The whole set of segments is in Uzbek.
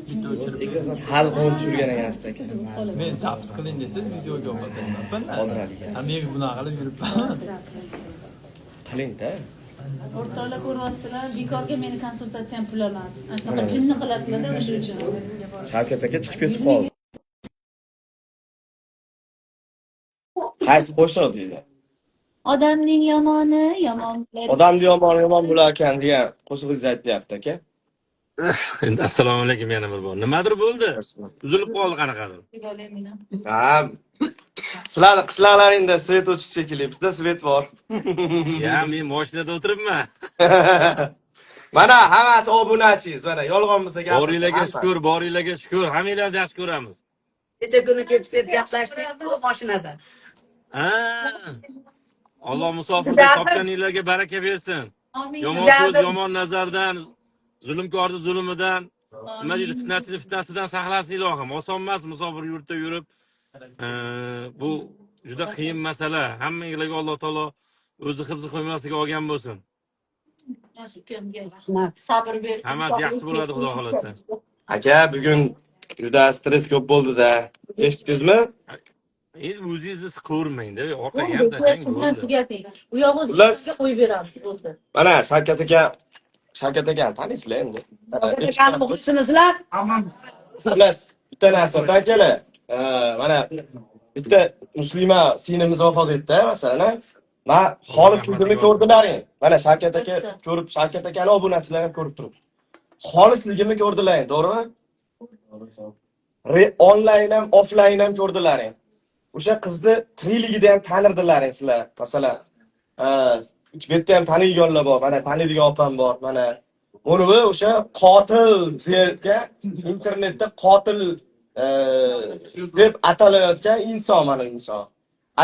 Video o'chirib hal qilib tushirgan ekansiz aka. men zapis qiling desangiz videoga olmayapman. Qoldiradigan. Men bunaqa qilib yuribman. Qiling-da. O'rtoqlar ko'ryapsizlar, bekorga meni konsultatsiyam pul emas. Ana shunaqa jinni qilasizlar-da o'sha uchun. Shavkat aka chiqib ketib qoldi. Qaysi qo'shiq deydi? Odamning yomoni yomon. Odamni yomon bo'lar ekan degan qo'shig'ingizni aytyapti aka. Endi assalomu alaykum yana bir bor. Nimadir bo'ldi? Uzilib qoldi qanaqadir. Ha. Sizlarning qishloqlaringda svet o'chish shekilli, bizda svet bor. Ya, men mashinada o'tiribman. Mana hammasi obunachingiz, mana yolg'on bo'lsa gap. Boringlarga shukur. Hammanglarni yaxshi ko'ramiz. Kecha kuni kechib gaplashdik bu mashinada. Ha. Alloh musofirda topganinglarga baraka bersin. Yomon so'z, yomon nazardan, zulmkorni zulmidan, nima deydi, fitnachini fitnasidan saqlasin ilohim. Oson emas musofir yurtda yurib. Bu juda qiyin masala. Hammanglarga Alloh taolo o'zi hifzi qo'ymasligiga olgan bo'lsin. Sabr bersin. Hammasi yaxshi bo'ladi, xudo xolasa. Aka, bugun juda stress ko'p bo'ldi-da. Eshitdingizmi? Endi o'zingiz ko'rmang-da, orqaga ham tashlang Sizdan bo'ldi. tugating. Bu yog'i sizga qo'yib beramiz bo'ldi. Mana Shavkat akani taniysizlar endi. Akam muxlisimizlar. Xullas, bitta narsa akalar. Mana bitta muslima singlimiz vafot etdi, masalan. Men xolisligimni ko'rdilaring. Mana Shavkat aka ko'rib, Shavkat akani obunachilar ham ko'rib turibdi. Xolisligimni ko'rdilaring, to'g'rimi? Onlayn ham, offlayn ham ko'rdilaring. O'sha qizni tirikligida ham tanirdilaring sizlar. Masalan, bu yerda ham taniyganlar bor. Mana taniydigan opam bor. Mana uni o'sha qotil deb internetda qotil deb atalayotgan inson mana inson.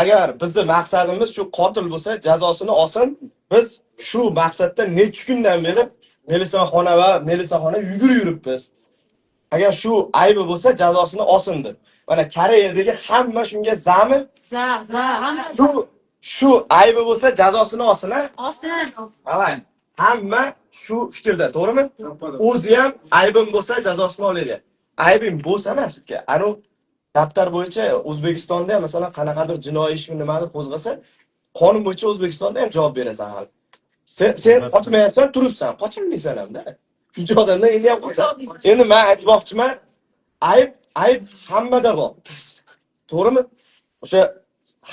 Agar bizning maqsadimiz shu qotil bo'lsa, jazosini olsin, biz shu maqsadda necha kundan beri milisaxona yuribmiz. Agar shu aybi bo'lsa, jazosini olsin deb. Mana Koreyadagi hamma shunga zami? Hamma Shu aybi bo'lsa, jazosini olsin, ha? olsin. Avay. Hamma shu fikrda, to'g'rimi? O'zi ham aybim bo'lsa, jazosini oladi. Aybim bo'lsa emas uka. Anu daftar bo'yicha O'zbekistonda ham masalan qanaqadir jinoiy ishmi nimadir qo'zg'asa, qonun bo'yicha O'zbekistonda ham javob berasan hali. Sen qochmayapsan, turibsan, qocholmaysan ham-da. Shuncha odamlar endi ham qochadi. Endi men aytmoqchiman, ayb hammada bor. To'g'rimi? O'sha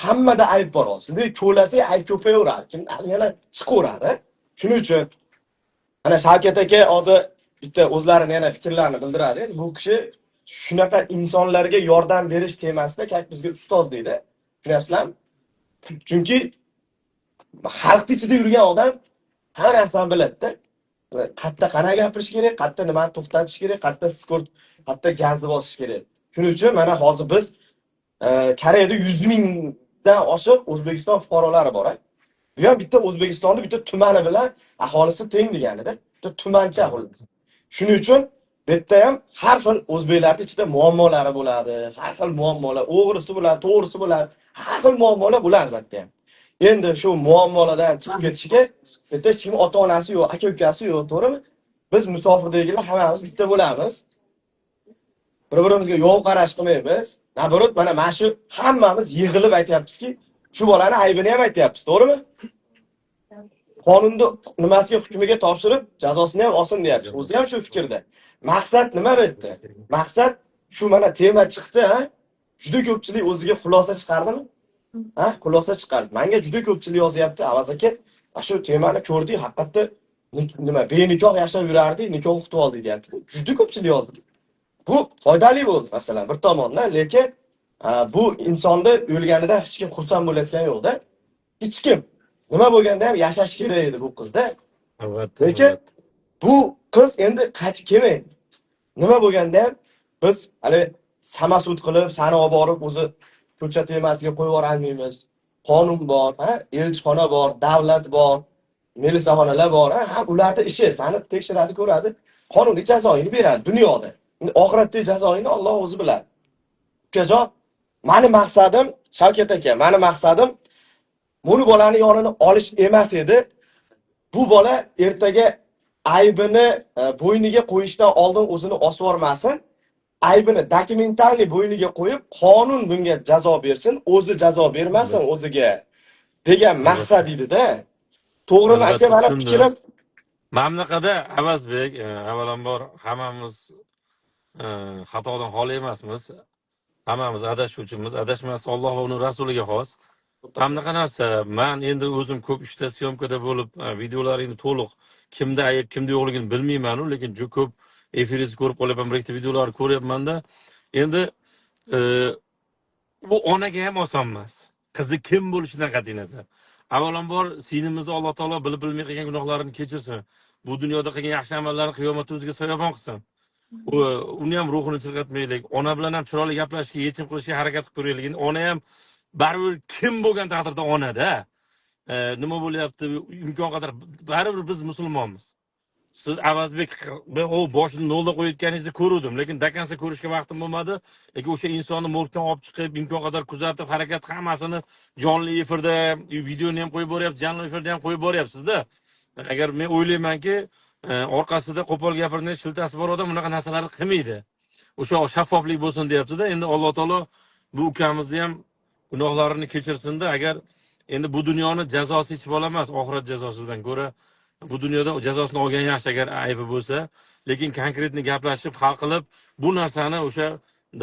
hammada ayb bor hozir. Lekin ko'lasak ayb ko'payaveradi. Kim yana chiqaveradi. Shuning uchun ana Shavkat aka hozir bitta o'zlarini yana fikrlarini bildiradi. Bu kishi shunaqa insonlarga yordam berish temasida kak bizga ustoz deydi. Tushunyapsizlarmi? Chunki xalq ichida yurgan odam hamma narsani biladi-da. Qayerda qana gapirish kerak, qayerda nimani to'xtatish kerak, qayerda skort, qayerda gazni bosish kerak. Shuning uchun mana hozir biz Koreyada 100 mingdan oshiq O'zbekiston fuqarolari bor. Bu ham bitta O'zbekistonning bitta tumani bilan aholisi teng deganida. Bitta tumancha xullas. Shuning uchun bu yerda ham har xil o'zbeklarning ichida muammolari bo'ladi. Har xil muammolar, o'g'risi bo'ladi, to'g'risi bo'ladi. Har xil muammolar bo'ladi albatta ham. Endi shu muammolardan chiqib ketishga bitta hech kim ota-onasi yo'q, aka-ukasi yo'q, to'g'rimi? Biz musofirdagilar hammamiz bitta bo'lamiz. Bir-birimizga yo'q qarash qilmaymiz. Naborot mana shu hammamiz yig'ilib aytyapmizki, shu bolani aybini ham aytyapmiz, to'g'rimi? Qonunda nimasiga hukmiga topshirib, jazosini ham olsin deyapmiz. O'zi ham shu fikrda. Maqsad nima bu yerda? Maqsad shu mana tema chiqdi, ha? Juda ko'pchilik o'ziga xulosa chiqardimi? Ha, xulosa chiqardi. Menga juda ko'pchilik yozyapti, Avaz aka, shu temani ko'rdik, haqiqatda nima, benikoh yashab yurardik, nikoh qilib oldik deyapti. Juda ko'pchilik yozdi. Bu foydali bo'ldi masalan bir tomondan, lekin bu insonda o'lganidan hech kim xursand bo'layotgani yo'q-da. Hech kim nima bo'lganda ham yashash kerak edi bu qizda. Lekin bu qiz endi qaytib kelmaydi. Nima bo'lganda ham biz hali samasud qilib, sani olib borib o'zi ko'cha temasiga qo'yib yubormaymiz. Qonun bor, ha, elchixona bor, davlat bor, milisaxonalar bor, ha, ularda ishi sani tekshiradi, ko'radi, qonuniy jazoini beradi dunyoda. Oxiratdagi jazoini Alloh o'zi biladi. Ukajon, meni maqsadim, Shavkat aka, meni maqsadim bu bolani yonini olish emas edi. Bu bola ertaga aybini bo'yniga qo'yishdan oldin o'zini osib yormasin. Aybini dokumentalniy bo'yniga qo'yib, qonun bunga jazo bersin, o'zi jazo bermasin o'ziga degan maqsad edi-da. To'g'rimi aka, mana fikrim? Mamlakada Avazbek, avvalambor hammamiz xatodan xoli emasmiz. Hammamiz adashuvchimiz, adashmaslik Alloh va uning rasuliga xos. Hamma narsa, men endi o'zim ko'p ishda syomkada bo'lib, videolaringni to'liq kimda ayb, kimda yo'qligini bilmayman-ku, lekin juda ko'p efiringizni ko'rib qolyapman, bir ikkita videolarni ko'ryapman-da. Endi bu onaga ham oson emas. Qizi kim bo'lishidan qat'iy nazar. Avvalambor sinimizni Alloh taolo bilib bilmay qilgan gunohlarini kechirsin. Bu dunyoda qilgan yaxshi amallarni qiyomatda o'ziga soyabon qilsin. Uni ham ruhini chirqatmaylik. Ona bilan ham chiroyli gaplashishga, yechim qilishga harakat qilib ko'raylik. Ona ham baribir kim bo'lgan taqdirda ona-da. Nima bo'lyapti? Imkon qadar baribir biz musulmonmiz. Siz Avazbek boshini nolda qo'yayotganingizni ko'rdim, lekin dakansa ko'rishga vaqtim bo'lmadi. Lekin o'sha insonni morgdan olib chiqib, imkon qadar kuzatib, harakat hammasini jonli efirda, videoni ham qo'yib boryapsiz, jonli efirda ham qo'yib boryapsiz-da. Agar men o'ylaymanki, orqasida qo'pol gapirgan shiltasi bor odam bunaqa narsalarni qilmaydi. O'sha shaffoflik bo'lsin deyapti-da. Endi Alloh taolo bu ukamizni ham gunohlarini kechirsin-da. Agar endi bu dunyoni jazosi hech bo'la emas, oxirat jazosidan ko'ra bu dunyoda jazosini olgan yaxshi agar aybi bo'lsa, lekin konkretni gaplashib, hal qilib, bu narsani o'sha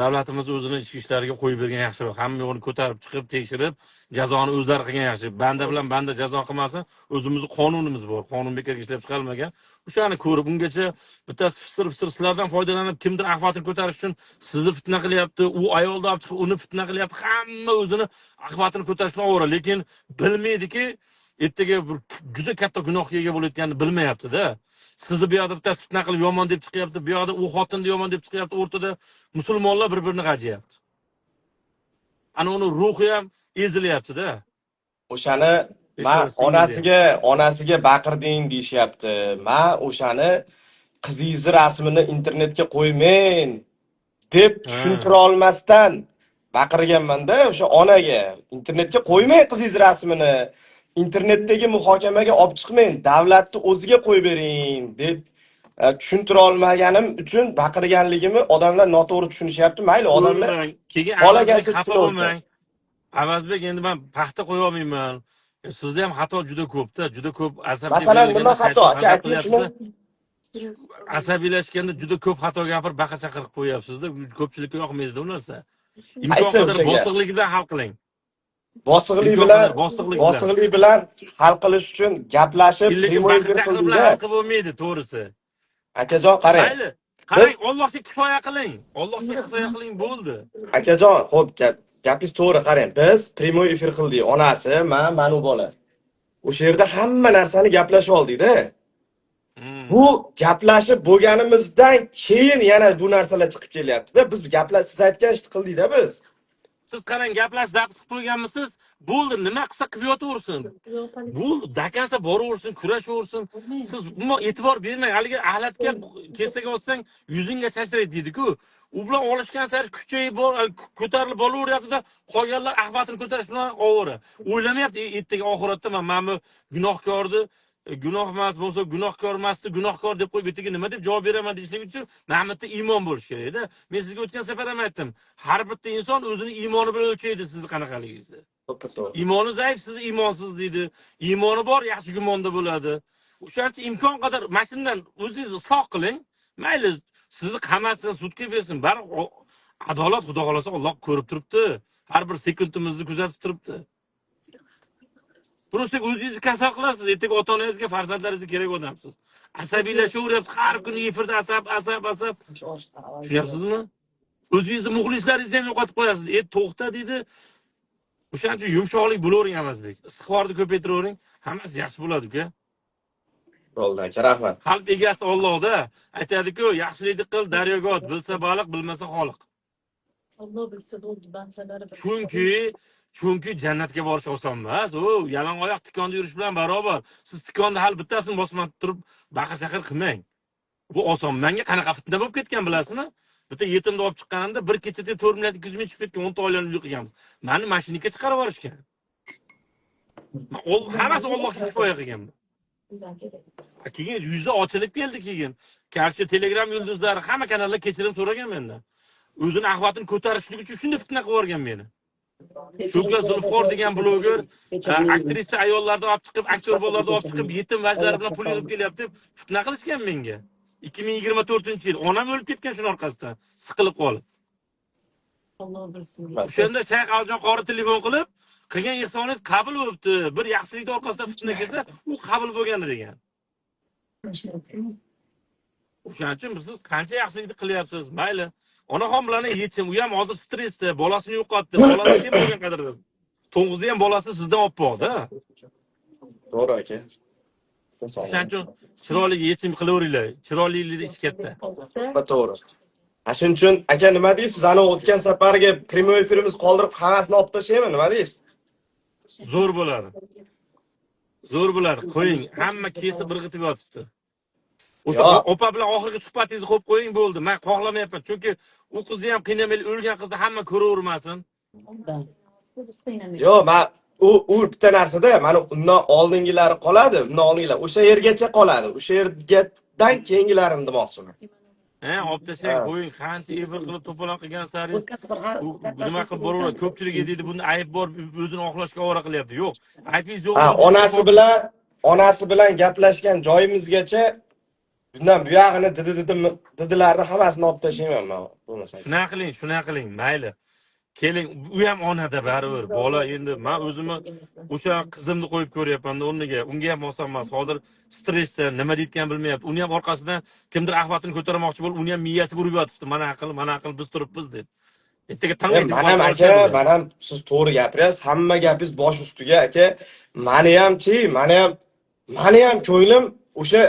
davlatimiz o'zini ichki ishlariga qo'yib bergan yaxshiroq. Hamma yo'qni ko'tarib chiqib, tekshirib, jazoni o'zlari qilgan yaxshi. Banda bilan banda jazo qilmasin, o'zimizning qonunimiz bor. Qonun bekorga ishlab chiqarilmagan. O'shani ko'rib, ungacha bittasi fisir sizlardan foydalanib, kimdir axvatini ko'tarish uchun sizni fitna qilyapti, u ayolni olib chiqib, uni fitna qilyapti. Hamma o'zini axvatini ko'tarishni ovora, lekin bilmaydiki, ertaga bir juda katta gunohga ega bo'layotganini bilmayapti-da. Sizni bu yoqda bittasi fitna qilib yomon deb chiqyapti, bu yoqda u xotinni yomon deb chiqyapti, o'rtada musulmonlar bir-birini g'ajiyapti. Ana uni ruhi ham ezilyapti-da. O'shani men onasiga baqirding deyishyapti. Men o'shani qizingizni rasmini internetga qo'ymang deb tushuntira olmasdan baqirganman-da o'sha onaga. Internetga qo'ymang qizingizni rasmini. internetdagi muhokamaga olib chiqmang, davlatni o'ziga qo'yib bering deb tushuntira olmaganim uchun baqirganligimni odamlar noto'g'ri tushunishyapti. Mayli, odamlar keyin Avazbek, endi men paxta qo'ya olmayman. Sizda ham xato juda ko'p-da, juda ko'p asabiylik. Masalan, nima xato? Aka, aytishmi? Asabiylashganda juda ko'p xato gapirib, baqa-chaqirib qo'yapsiz-da. Ko'pchilikka yoqmaydi bu narsa. Imkon qadar bosiqligidan hal qiling. Bosiqlik bilan hal qilish uchun gaplashib, hal qilib bo'lmaydi, to'g'risi. Akajon, qarang. Mayli. Qarang, Allohga kifoya qiling. Allohga kifoya qiling, bo'ldi. Akajon, xo'p, gapingiz to'g'ri, qarang. Biz primoy efir qildik. Onasi, mana u bola. O'sha yerda hamma narsani gaplashib oldik-da. Bu gaplashib bo'lganimizdan keyin yana bu narsalar chiqib kelyapti-da. Biz siz aytgan ishni qildik-da biz. Siz qarang, gaplashib zapis qilib qo'yganmisiz? Bo'ldi, nima qilsa qilib yotaversin. Bo'ldi, dakansa boraversin, kurashaversin. Siz umuman e'tibor bermang. Haligi ahlatga kesaga olsang, yuzingga tashraydi deydi-ku. U bilan olishgan sari kuchayib ko'tarilib bolaveryapti-da, qolganlar ahvatini ko'tarish bilan ovora. O'ylamayapti, ertaga oxiratda men bu gunohkorni gunoh emas bo'lsa, gunohkor emasdi, gunohkor deb qo'yib betiga nima deb javob beraman deyishlik uchun Muhammadda iymon bo'lish kerak-da. Men sizga o'tgan safar ham aytdim. Har bitta inson o'zini iymoni bilan o'lchaydi sizni qanaqaligingizni. Iymoni zaif, siz iymonsiz deydi. Iymoni bor, yaxshi gumonda bo'ladi. O'shancha imkon qadar mashindan o'zingizni isloh qiling. Mayli, sizni qamasin, sudga bersin. Baribir adolat, Xudo xolasa, Alloh ko'rib turibdi. Har bir sekundimizni kuzatib turibdi. Просто o'zingizni kasal qilasiz, ertaga ota-onangizga, farzandlaringizga kerak odamsiz. Asabiylashaveryapsiz, har kuni efirda asab. Tushunyapsizmi? O'zingizni muxlislaringizni ham yo'qotib qo'yasiz. To'xta deydi. O'shaning uchun yumshoqlik bo'lavering Avazbek. Istig'forni ko'paytiravering, hammasi yaxshi bo'ladi, uka. Bo'ldi, aka, rahmat. Qalb egasi Allohda. Aytadi-ku, yaxshilikni qil, daryoga ot, bilsa baliq, bilmasa xoliq. Alloh bilsa bo'ldi, bandalari bilsa. Chunki jannatga borish oson emas. O, yalang oyoq tikonda yurish bilan barobar. Siz tikonda hal bittasini bosmay turib, baqa-chaqir qilmang. Bu oson. Menga qanaqa fitna bo'lib ketgan bilasizmi? Bitta yetimni olib chiqqanimda bir kechada 4 million 200 ming tushib ketgan, 10 ta oilani uy qilganmiz. Meni mashinaka chiqarib yuborishgan. Hammasi Allohga kifoya qilganman. Keyin yuzda ochilib keldi keyin. Karşı Telegram yulduzlari hamma kanallar kechirim so'ragan mendan. O'zini ahvatini ko'tarishlik uchun shunday fitna qilib yuborgan meni. Shulga Zulfqor degan bloger aktrisa ayollarni olib chiqib, aktyor bolalarni olib chiqib, yetim vajlari bilan pul yig'ib kelyapti deb fitna qilishgan menga. 2024-yil onam o'lib ketgan shuning orqasidan, siqilib qolib. O'shanda Shayx Aljon qori telefon qilib, qilgan ehsoningiz qabul bo'libdi. Bir yaxshilikning orqasidan fitna kelsa, u qabul bo'lgani degan. O'shaning uchun siz qancha yaxshilikni qilyapsiz, mayli. Onaxon bilan yechim, u ham hozir stressda, bolasini yo'qotdi. Bolasi kim bo'lgan qadarda. To'ng'izni ham bolasi sizdan olib bordi. To'g'ri aka. O'shaning uchun chiroyli yechim qilaveringlar. Chiroylilikda ish katta. To'g'ri. Shuning uchun aka nima deysiz? Ana o'tgan safarga prямой efirimiz qoldirib hammasini olib tashlaymi? Nima deysiz? Zo'r bo'ladi. Zo'r bo'ladi. Qo'ying. Hamma kesib irg'itib yotibdi. O'sha opa bilan oxirgi suhbatingizni qo'yib qo'ying bo'ldi. Men xohlamayapman. Chunki u qizni ham qiynamay o'lgan qizni hamma ko'ravermasin. Yo'q, men u bitta narsada, mana undan oldingilari qoladi, undan oldingilar o'sha yergacha qoladi. O'sha yerdan keyingilarini demoqchiman. Olib tashlang, qo'ying. Qancha evr qilib to'polon qilgan saringiz nima qilib boraveradi. Ko'pchilik deydi, bunda ayb bor, o'zini oqlashga ovora qilyapti. Yo'q, aybingiz yo'q. Onasi bilan gaplashgan joyimizgacha bundan bu yog'ini didilarni hammasini olib tashlayman men bo'lmasa. Shunaqa qiling, mayli. Keling, u ham onada baribir. Bola endi men o'zimni o'sha qizimni qo'yib ko'ryapman o'rniga. Unga ham oson emas. Hozir stressda nima deyotgan bilmayapti. Uni ham orqasidan kimdir ahvatini ko'tarmoqchi bo'lib, uni ham miyasi urib yotibdi. Mana aql biz turibmiz deb. Ertaga tangaydi. Men ham siz to'g'ri gapiryapsiz. Hamma gapingiz bosh ustiga aka. Meni ham ko'nglim o'sha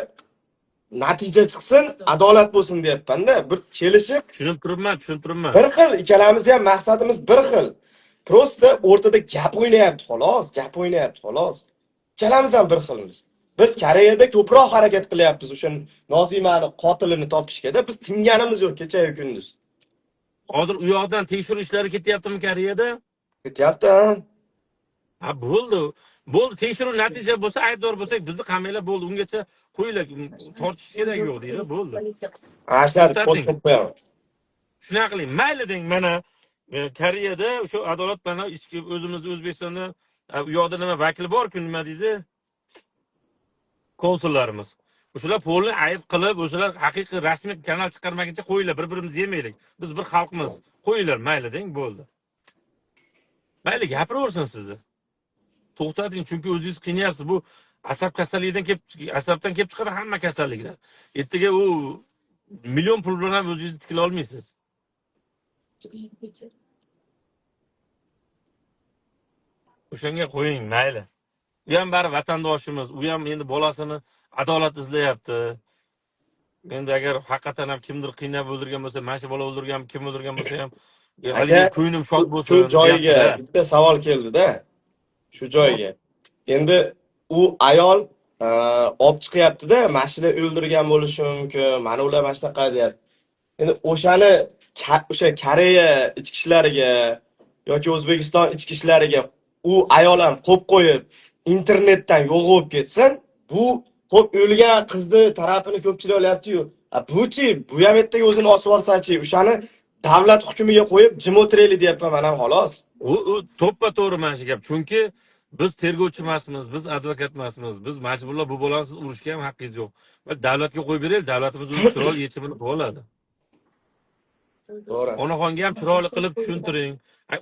natija chiqsin, adolat bo'lsin deyapman-da. Bir kelishib, tushunib turibman. Bir xil, ikkalamiz ham maqsadimiz bir xil. Prosta o'rtada gap o'ynayapti xolos. Ikkalamiz ham bir xilmiz. Biz Koreyada ko'proq harakat qilyapmiz o'sha Nozimani qotilini topishga-da. Biz tinganimiz yo'q kecha-yu kunduz. Hozir u yoqdan tekshiruv ishlari ketyaptimi Koreyada? Ketyapti. Ha, bo'ldi. Tekshiruv natija bo'lsa, aybdor bo'lsak, bizni qamanglar bo'ldi. Ungacha qo'yinglar, tortish kerak yo'q deydi, bo'ldi. Ashlar post qilib qo'yaman. Shunaqa qiling. Mayli deng, mana Koreyada o'sha adolat bilan o'zimiz O'zbekistonda u yoqda nima vakil bor-ku, nima deydi? Konsullarimiz. O'shalar polni ayb qilib, o'shalar haqiqiy rasmiy kanal chiqarmaguncha qo'yinglar, bir-birimizni yemaylik. Biz bir xalqmiz. Qo'yinglar, mayli deng, bo'ldi. Mayli gapiraversin sizni. To'xtating, chunki o'zingiz qiynayapsiz. Bu asab asabdan kelib chiqadi hamma kasalliklar. Ertaga u million pul bilan ham o'zingizni tikla olmaysiz. O'shanga qo'ying, mayli. U ham bari vatandoshimiz, u ham endi bolasini adolat izlayapti. Endi agar haqiqatan ham kimdir qiynab o'ldirgan bo'lsa, mana shu bola o'ldirgan, kim o'ldirgan bo'lsa ham, haligi ko'nglim shod bo'lsin. Shu joyiga bitta savol keldi-da. Shu joyiga. Endi u ayol olib chiqyapti-da, mashina o'ldirgan bo'lishi mumkin. Mana ular mana shunaqa deyapti. Endi o'sha Koreya ichki ishlariga yoki O'zbekiston ichki ishlariga u ayol ham qo'yib qo'yib internetdan yo'q bo'lib ketsin, bu xo'p o'lgan qizni tarafini ko'pchilik olyapti-yu. Bu-chi, bu ham ertaga o'zini osib olsa-chi, o'shani davlat hukumiga qo'yib jim o'tiraylik deyapman men ham xolos. U to'ppa-to'g'ri mana shu gap. Chunki biz tergovchi emasmiz, biz advokat emasmiz. Biz majburlar bu bolani siz urishga ham haqqingiz yo'q. Davlatga qo'yib beraylik, davlatimiz o'z chiroyli yechimini qiladi. To'g'ri. Onaxonga ham chiroyli qilib tushuntiring.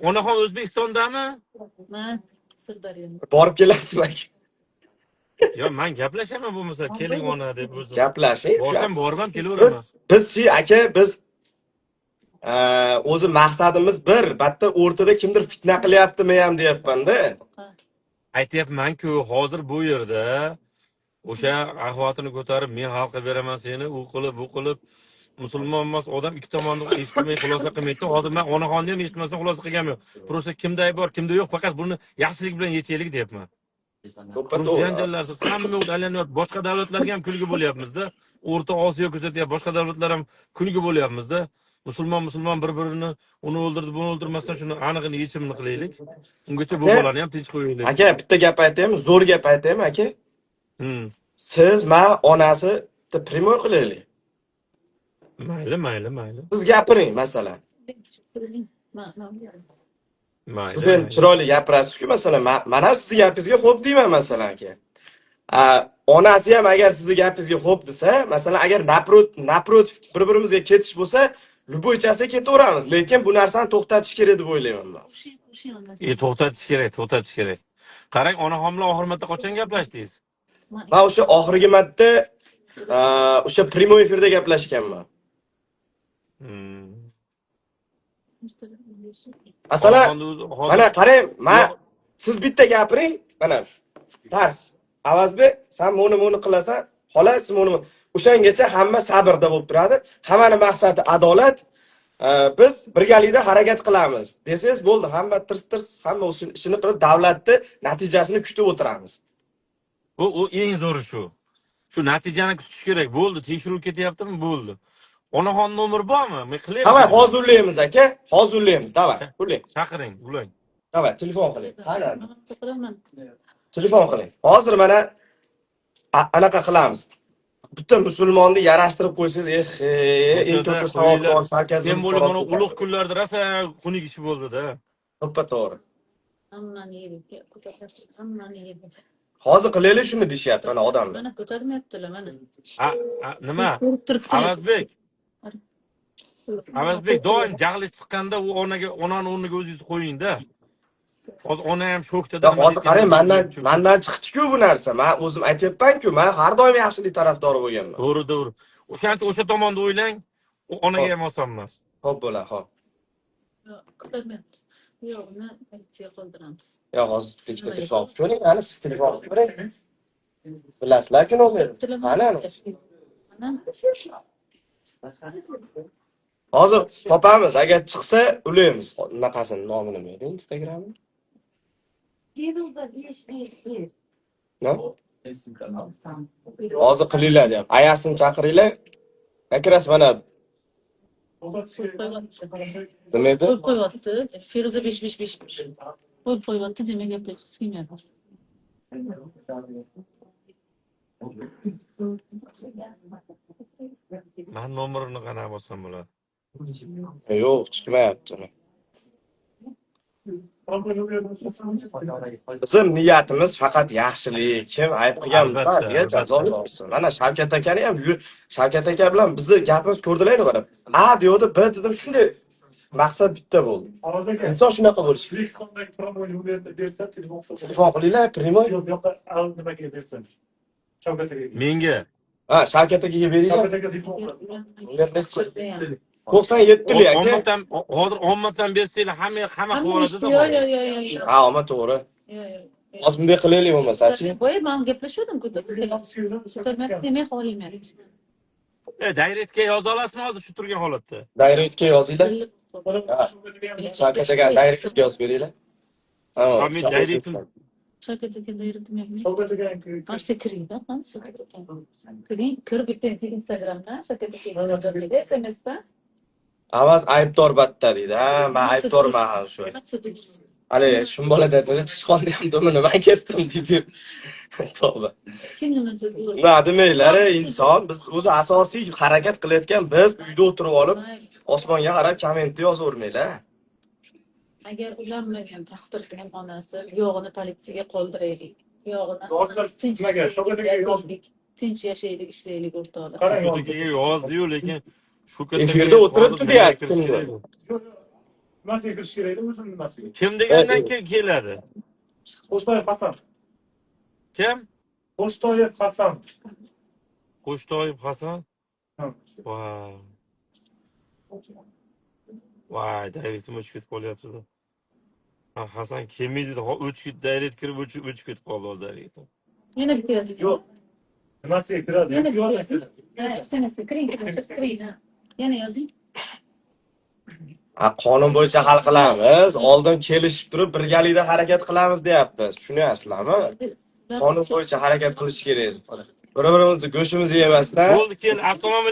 Onaxon O'zbekistondami? Men Sirdaryoda. Borib kelasizmi? Yo, men gaplashaman bo'lmasa, keling ona deb o'zim. Gaplashing. Borsam bormam, kelaveraman. Biz-chi aka, biz o'zi maqsadimiz bir, batta o'rtada kimdir fitna qilyaptimi ham deyapman-da. Aytyapman-ku, hozir bu yerda o'sha ahvotini ko'tarib, men xalqqa beraman seni, u qilib, bu qilib, musulmon emas odam ikki tomonni eshitmay xulosa qilmaydi. Hozir men onaxonni ham eshitmasam xulosa qilganim yo'q. Prosta kimda ayb bor, kimda yo'q, faqat buni yaxshilik bilan yechaylik deyapman. Janjallarsiz hamma aylanib, boshqa davlatlarga ham kulgi bo'lyapmiz-da. O'rta Osiyo kuzatyapti, boshqa davlatlar ham kulgi bo'lyapmiz-da. Musulmon bir-birini uni o'ldirdi, buni o'ldirmasdan shuni aniqini yechimini qilaylik. Ungacha bu bolani ham tinch qo'yaylik. Aka, bitta gap aytaymi? Zo'r gap aytaymi, aka? siz man onasi primoy qilaylik. Mayli. Siz gapiring masalan. Siz Mayli. ham chiroyli gapirasiz-ku masalan, men ham sizni gapingizga xo'p deyman masalan aka. Onasi ham agar sizni gapingizga xo'p desa, masalan agar naprotiv bir-birimizga ketish bo'lsa, любойchasiga ketaveramiz, lekin bu narsani to'xtatish kerak deb o'ylayman men. To'xtatish kerak. Qarang, onaxon bilan oxir marta qachon gaplashdingiz? Men o'sha oxirgi marta o'sha primoy efirda gaplashganman. Masalan, mana qarang, siz bitta gapiring, mana tars. Avazbek, sen moni qilasan, xolos moni. O'shangacha hamma sabrda bo'lib turadi. Hammaning maqsadi adolat. Biz birgalikda harakat qilamiz. Desangiz bo'ldi, hamma tirs, hamma ishini qilib davlatni natijasini kutib o'tiramiz. Bu eng zo'ri shu. Shu natijani kutish kerak. Bo'ldi, tekshiruv ketyaptimi? Bo'ldi. Onaxon nomer bormi? Men qilayman. Davay, hozirlaymiz aka. Hozirlaymiz, davay. Ulang. Chaqiring, ulang. Davay, telefon qiling. Telefon qiling. Hozir mana anaqa qilamiz. Bitta musulmonni yarashtirib qo'ysangiz, eng katta savoblar sarkazm. Men bo'lib mana ulug' kunlarda rosa xunuk ish bo'ldi-da. To'ppa-to'g'ri. Hammani yedik, hammani yedik. Hozir qilaylik shuni deyapti mana odamlar. Mana ko'tarmayaptilar mana. Nima? Avazbek doim jahli chiqqanda u onani o'rniga o'zingiz qo'ying-da. Hozir ona ham shokda. Hozir qarang, mendan chiqdi-ku bu narsa. Men o'zim aytayapman-ku, men har doim yaxshilik tarafdori bo'lganman. To'g'ri. O'sha tomonda o'ylang, u onaga ham oson emas. Xo'p bo'ladi, xo'p. Ko'tarmayapti. Yo'q, uni politsiyaga qoldiramiz. Yo'q, hozir tekshirib telefon qilib ko'ring, ana siz telefon qilib ko'ring. Bilasizlar-ku nomerni. Mana. Hozir topamiz, agar chiqsa ulaymiz. Unaqasini nomini nima edi? Instagramni? Hozir qilinglar deyapti. Ayasini chaqiringlar. Akras mana. Nima edi? Qo'yapti. Feruza 555. Qo'yapti, demak gaplashib kelmayapti. Men nomerini qana bosam bo'ladi. Yo'q, chiqmayapti. Bizim niyatimiz faqat yaxshilik. Kim ayb qilgan bo'lsa, jazo olsin. Mana Shavkat akani ham, Shavkat aka bilan bizni gapimiz ko'rdilar-ku qarab. A deydi, B dedim, shunday maqsad bitta bo'ldi. Inson shunaqa bo'lishi kerak. Telefon qilinglar, primoy. Nimaga bersin? Shavkat akaga. Menga. Shavkat akaga beringlar. 97 li aka. Hozir ommadan bersanglar hamma qilib oladi-da. Yo'q. Ha, omma to'g'ri. Hozir bunday qilaylik bo'lmasa-chi. Voy, men gaplashuvdim ko'tarmayapti, demak xohlaymayapti. Dayretga yoza olasizmi hozir shu turgan holatda? Dayretga yozinglar. Shavkat aka dayretga yozib beringlar. Men dayretim Shavkat aka dayretim yo'qmi? Qarshi kiringda, Shavkat aka. Kirib bitta Instagramdan Shavkat aka yozinglar, SMS-da. Avaz aybdor batta deydi. Ha, men aybdorman shu. Hali shun bolada dedi, chiqqanda ham domini men kesdim deydi. To'g'ri. Kim nima dedi? Nima demanglar, inson biz o'zi asosiy harakat qilayotgan biz uyda o'tirib olib, osmonga qarab kommentni yozavermaylar. Agar ulanmagan taqdir qilgan onasi, yo'g'ini politsiyaga qoldiraylik. Yo'g'ini tinch yashaylik, ishlaylik o'rtoqlar. Shavkat yozdi-yu, lekin shu efirda o'tiribdi deyapti. Nimasiga kirish kerak edi, o'zim nimasiga. Kim degandan keladi? Qo'shtoyev Hasan. Kim? Qo'shtoyev Hasan. Qo'shtoyev Hasan? Voy, dayretim o'chib ketib qolyapti-da. Hasan kelmaydi, o'chib ketdi, dayret kirib o'chib ketib qoldi hozir. Yana bitta yozing. Yo'q. Nimasiga kiradi? Yana bitta yozing. SMS-ga kiring, yana yozing. Qonun bo'yicha hal qilamiz. Oldin kelishib turib birgalikda harakat qilamiz deyapmiz. Tushunyapsizlarmi? Qonun bo'yicha harakat qilish kerak. Bir-birimizni go'shimizni yemasdan. Bo'ldi, keldi. Assalomu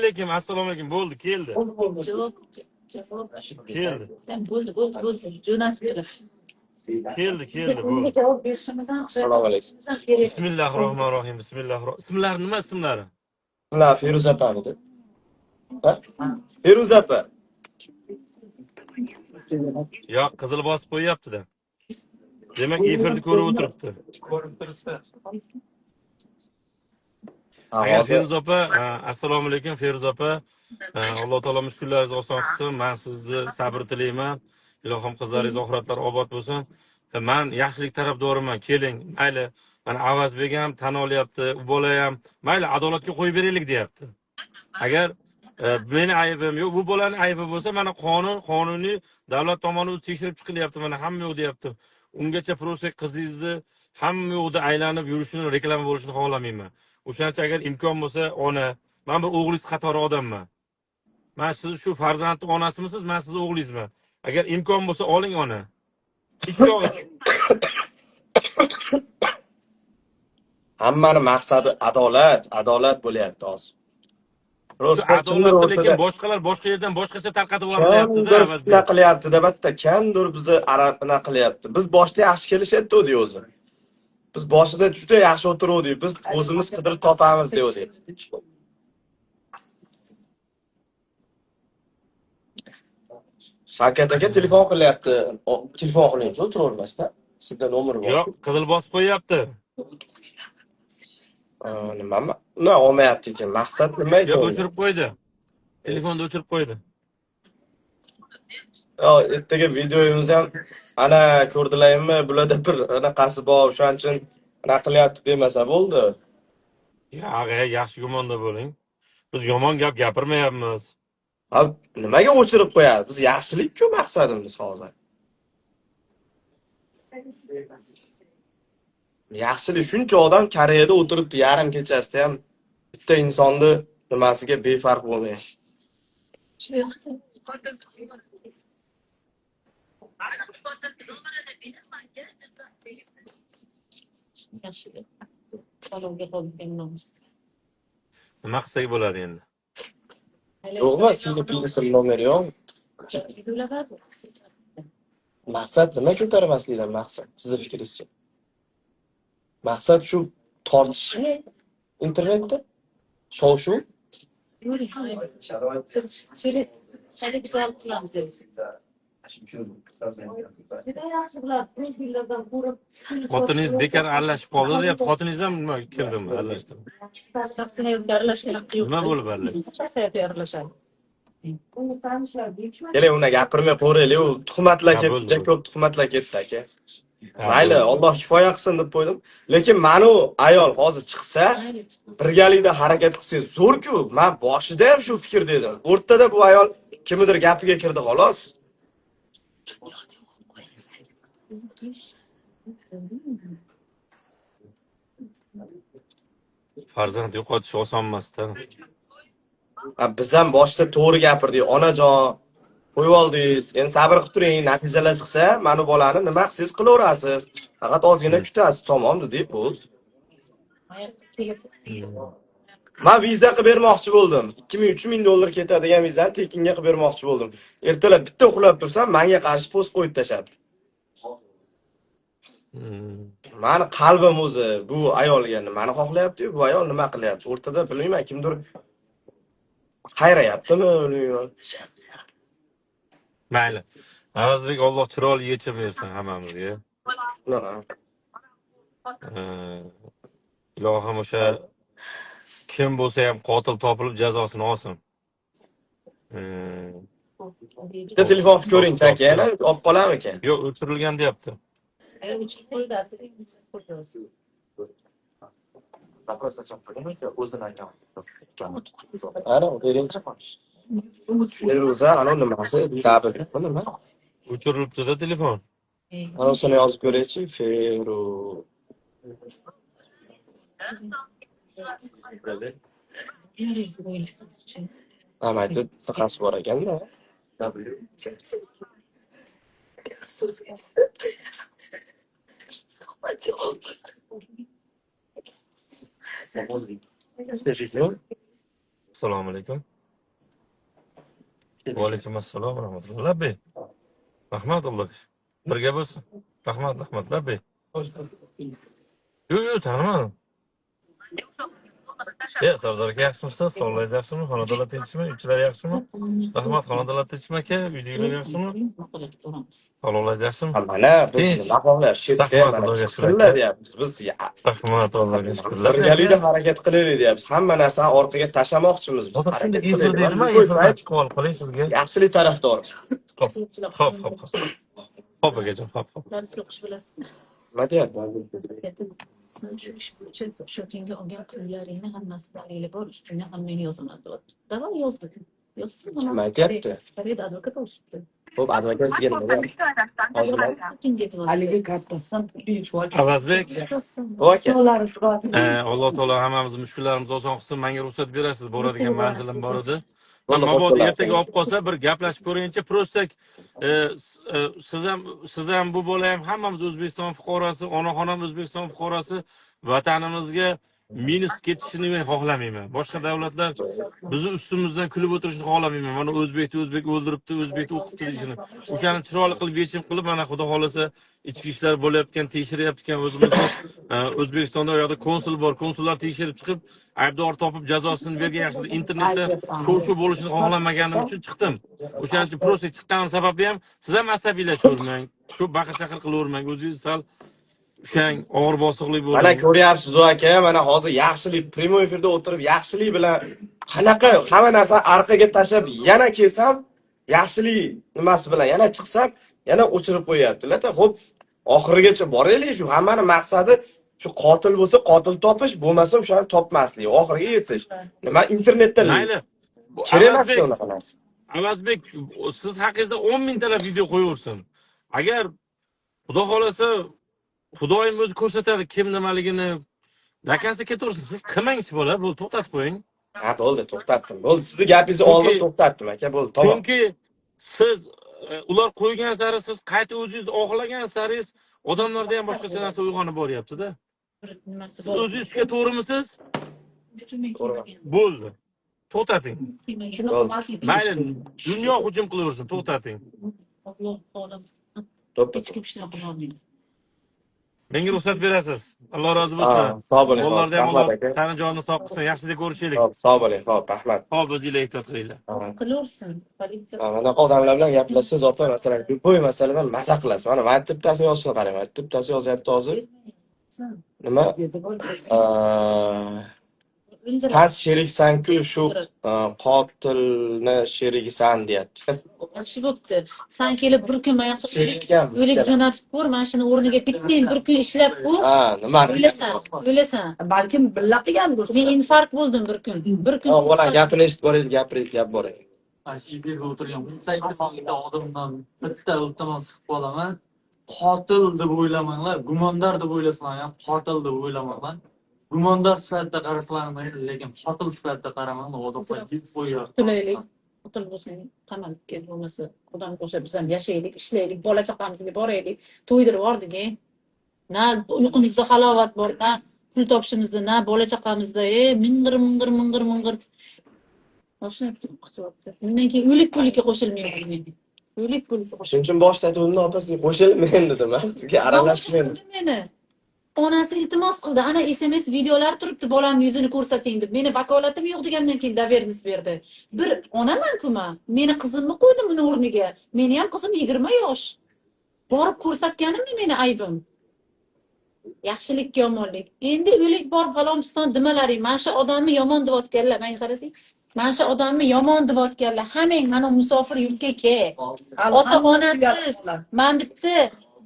alaykum. Bo'ldi, keldi. Javob. Keldi. Sen bo'ldi. Jo'natibdilar. Keldi bu. Bunga javob berishimiz ham Assalomu alaykum. kerak. Bismillahirrohmanirrohim. Ismlari nima ismlari? Bular Feruza opamidi? Ha? Feruza opa. Yo'q, qizil bosib qo'yyapti-da. Demak, efirni ko'rib o'tiribdi. Ko'rib turibdi. Agar Feruza opa, assalomu alaykum Feruza opa. Alloh taolo mushkullaringizni oson qilsin. Men sizni sabr tilayman. Ilohim qizlaringiz oxiratlari obod bo'lsin. Men yaxshilik tarafdoriman. Keling, mayli. Mana Avazbek ham tan olyapti, u bola ham mayli adolatga qo'yib beraylik deyapti. Agar meni aybim yo'q, bu bolaning aybi bo'lsa, mana qonuniy davlat tomonidan tekshirib chiqilyapti. Mana hamma yo'q deyapti. Ungacha просто qizingizni hamma yo'qda aylanib yurishini, reklama bo'lishini xohlamayman. O'shancha agar imkon bo'lsa, ona, men bir o'g'lingiz qatori odamman. Men siz shu farzandning onasimisiz, men siz o'g'lingizman. Agar imkon bo'lsa, oling ona. Ikki og'iz. Hammani maqsadi adolat bo'lyapti hozir. Adolatda lekin boshqalar boshqa yerdan boshqacha tarqatib yuboryapti-da. Nima qilyapti deb bitta kimdir bizni arabina qilyapti. Biz boshda yaxshi kelishayotdi o'zi. Biz boshida juda yaxshi o'tirdik. Biz o'zimiz qidirib topamiz dedik. Shavkat aka telefon qilyapti. Telefon qilinchi o'tiravermasdan. Sizda nomer bor. Yo'q, qizil bosib qo'yyapti. Nima olmayapti ekan? Maqsad nima ekan? Yo'q, o'chirib qo'ydi. Telefonni o'chirib qo'ydi. Ertaga videoyimizni ham ana ko'rdilarmi? Bularda bir anaqasi bor, o'shaning uchun anaqa qilyapti demasa bo'ldi. Yo'q, yaxshi gumonda bo'ling. Biz yomon gap gapirmayapmiz. Nimaga o'chirib qo'yadi? Biz yaxshilik-ku maqsadimiz hozir. Yaxshilik shuncha odam Koreyada o'tiribdi, yarim kechasida ham bitta insonni nimasiga befarq bo'lmaydi. Nima qilsak bo'ladi endi? Yo'qmi, Filippinlar nomeri yo'q. Maqsad nima ko'tarmaslikdan maqsad? Sizning fikringizcha? Maqsad shu tortishmi internetda? Shov-shuv? Xotiningiz bekor aralashib qoldi deyapti. Xotiningiz ham nima kirdimi? Aralashdi. Shaxsiy hayotga aralashgan haqqi yo'q. Nima bo'lib aralashdi? Shaxsiy hayotga aralashadi. Keling, uni gapirmay qo'yaylik. U tuhmatlar ketdi, juda ko'p tuhmatlar ketdi aka. Mayli, Alloh kifoya qilsin deb qo'ydim. Lekin manu ayol hozir chiqsa, birgalikda harakat qilsangiz zo'r-ku. Men boshida ham shu fikrda edim. O'rtada bu ayol kimnidir gapiga kirdi xolos. Farzand yo'qotish oson emas-da. Biz ham boshida to'g'ri gapirdik. Onajon, qo'yib oldingiz. Endi sabr qilib turing, natijalar chiqsa, mana bolani nima qilsangiz qilaverasiz. Faqat ozgina kutasiz, tamom deb bo'ldi. Men viza qilib bermoqchi bo'ldim. 2000-3000 dollar ketadigan vizani tekinga qilib bermoqchi bo'ldim. Ertalab bitta uxlab tursam, menga qarshi post qo'yib tashlabdi. Mani qalbim o'zi bu ayolga nimani xohlayapti-yu, bu ayol nima qilyapti? O'rtada bilmayman, kimdir qayrayaptimi, bilmayman. Mayli. Avazbek Alloh chiroyli yechim bersin hammamizga. Ilohim o'sha kim bo'lsa ham qotil topilib jazosini olsin. Bitta telefon qilib ko'ring, aka, yana olib qolarmikan? Yo'q, o'chirilgan deyapti. Ana, birinchi. Feruza, ana nimasi? Sabr. Nima? O'chirilibdi-da telefon. Ana shuni yozib ko'raychi, Feru. Amayda taqasi bor ekan-da. Assalomu alaykum. Va alaykum assalom va rahmatulloh. Labbay. Rahmatulloh. Birga bo'lsin. Rahmat, Labbay. Hoş bulduk. Yo'q, tanimadim. Sardor aka yaxshimisiz? Sog'lig'ingiz yaxshimi? Xonadonlar tinchmi? Uychilar yaxshimi? Rahmat, xonadonlar tinchmi aka? Uydagilar yaxshimi? Sog'lig'ingiz yaxshimi? Mana biz nima qilamiz? Shetda Rahmat, mana Xudoga chiqsinlar shukr. deyapmiz. Biz Rahmat, Allohga shukrlar. birgalikda harakat qilaylik deyapmiz. Hamma narsani orqaga tashlamoqchimiz biz. Hozir shunday Harakat efir deydimi? qilaylik. Efirdan chiqib olib qolay sizga. Yaxshilik tarafdori. Xo'p. Xo'p akajon, xo'p. Dars o'qish bilasiz. Nima deyapti? Sen shu ish bo'yicha shotingga olgan pullaringni hammasi dalili bor, ustingga hammani yozaman deyapti. Davay yozdik. Yozsin Nima mana. aytyapti? Qaraydi advokat olishibdi. Xo'p, advokat sizga nima deyapti? Shotingga deyapti. Haligi kartasidan pul yechib Avazbek, Aka, Alloh taolo hammamizni mushkullarimizni oson qilsin. Menga ruxsat berasiz, boradigan manzilim bor edi. Bo'ldi, Mabodo xo'p, ertaga olib qolsa bir gaplashib ko'rayinchi. Prosta siz ham bu bola ham hammamiz O'zbekiston fuqarosi, onaxon ham O'zbekiston fuqarosi, vatanimizga minus ketishini men xohlamayman. Boshqa davlatlar bizni ustimizdan kulib o'tirishni xohlamayman. Mana o'zbek o'ldiribdi, o'zbekni o'qitdi deyishini. O'shani chiroyli qilib yechim qilib, mana xudo xolasa ichki ishlar bo'layotgan, tekshiryapti-kan o'zimizni. O'zbekistonda u yoqda konsul bor, konsullar tekshirib chiqib, aybdor topib jazosini bergan yaxshi. Internetda shu bo'lishini xohlamaganim uchun chiqdim. O'shaning uchun prosta chiqqanim sababli ham siz ham asabiylashvermang. Ko'p baqir-chaqir qilavermang. O'zingiz sal ushang og'ir bosiqlik mana bo'ling. ko'ryapsiz aka, mana hozir yaxshilik prямой efirda o'tirib yaxshilik bilan qanaqa hamma narsani orqaga tashlab yana kelsam, yaxshilik nimasi bilan yana chiqsam, yana o'chirib qo'yaptilar. Xo'p, oxirigacha boraylik. Shu hammani maqsadi shu qotil bo'lsa, qotil topish, bo'lmasa o'shani topmaslik, oxiriga yetish. Nima internetda Mayli. kerak emas unaqa narsa. Avazbek, siz haqingizda 10 mingtalab video qo'yaversin. Agar xudo xolasa Xudoyim o'zi ko'rsatadi kim nimaligini. Dakansa ketaversin. Siz qilmang ish bola, bu to'xtatib qo'ying. Ha, bo'ldi, to'xtatdim. Bo'ldi, sizni gapingizni oldin to'xtatdim aka, bo'ldi, tamom. Chunki siz ular qo'ygan sari siz qayta o'zingiz oxlagan sari odamlarda ham boshqacha narsa uyg'onib boryapti-da. Nimasi Siz bor? o'zingizga to'g'rimisiz? Bo'ldi. To'xtating. Mayli, dunyo hujum qilaversin, to'xtating. Alloh xolos. To'xtat. Hech kim ishni qila olmaydi. Menga ruxsat berasiz. Alloh rozi bo'lsin. Sog' bo'ling. Bolalarda ham Alloh tani jonini sog' qilsin. Yaxshilik ko'rishaylik. Sog' bo'ling, xo'p, rahmat. Hop, o'zingizlar ehtiyot qilinglar. Qilaversin. Politsiya. Mana odamlar bilan gaplashsangiz, opa, masalan, ko'p masaladan maza qilasiz. Mana maktubtasi yozishni qarang. Maktubtasi yozyapti hozir. Nima? Sen sheriksan-ku, shu qotilni sherigisan deyapti. Yaxshi bo'pti. Sen kelib bir kun mana Sherikkan. o'lik jo'natib ko'r, mana shuni o'rniga bittang bir kun ishlab ko'r. Ha, nima? O'lasan. balkim billa qilgan Men infarkt bo'ldim bir kun. Bir kun. Bola gapini eshitib boring, gap boring. Shu yerga o'tirgan 8 mingta odamdan bitta iltimos qilib qolaman. Qotil deb o'ylamanglar, gumondor deb o'ylasanglar ham qotil deb o'ylamanglar. Gumondor sifatida qarasanglar mayli, lekin qotil sifatida qaramanglar, odamlar yeb qo'yar. Qilaylik. Qotil bo'lsang qamalib ket bo'lmasa, odam qo'shib biz ham yashaylik, ishlaylik, bola chaqamizga boraylik, to'ydirib yubordik. Na uyqumizda halovat bor, na pul topishimizda, na bola chaqamizda, ming'ir. Boshqa qilyapti. Undan keyin o'lik-o'likka qo'shilmayman men. O'lik-o'likka qo'shilmayman. Shuning uchun boshda aytdim, opa, siz qo'shilmayman dedim, sizga aralashmayman. Meni onasi iltimos qildi. Ana SMS videolar turibdi, bolamning yuzini ko'rsating deb. Meni vakolatim yo'q degandan keyin davernis berdi. Bir onaman-ku men. Meni qizimni qo'ydim uni o'rniga. Meni ham qizim 20 yosh. Borib ko'rsatganimmi meni aybim? Yaxshilikka yomonlik. Endi o'lik bor falonpiston nimalaring. Mana shu odamni yomon deyotganlar, menga qarasang. Mana shu odamni yomon deyotganlar. Hammang mana musofir yurtga kel. Ota-onasiz. Men bitta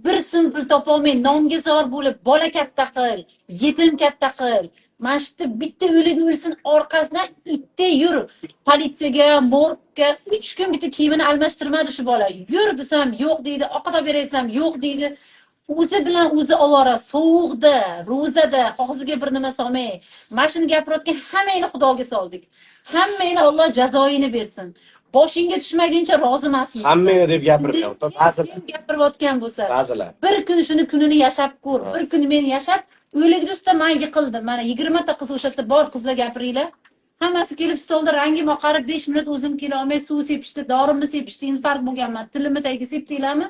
bir so'm pul topolmay nongizor bo'lib bola katta qil, yetim katta qil. Mana shu bitta o'lik o'lsin orqasidan itda yur. Politsiyaga, morgga 3 kun bitta kiyimini almashtirmadi shu bola. Yur desam yo'q deydi, oqida beraysam yo'q deydi. O'zi bilan o'zi ovora, sovuqda, ro'zada, og'ziga bir nima solmay. Mana shuni gapirayotgan hammangni Xudoga soldik. Hammangni Alloh jazoini bersin. Boshingga tushmaguncha rozi emasmiz. Hammangni deb gapiryapti. Ba'zilar gapirayotgan bo'lsa, ba'zilar. bir kun shuni kunini yashab ko'r. Bir kun men yashab, o'lik do'stda men yiqildim. Mana 20 ta qiz o'sha yerda bor, qizlar gapiringlar. Hammasi kelib stolda rangim oqarib 5 minut o'zim kela olmay suv sepishdi, dorimni sepishdi, infarkt bo'lganman. Tilimni tagiga sepdinglarmi?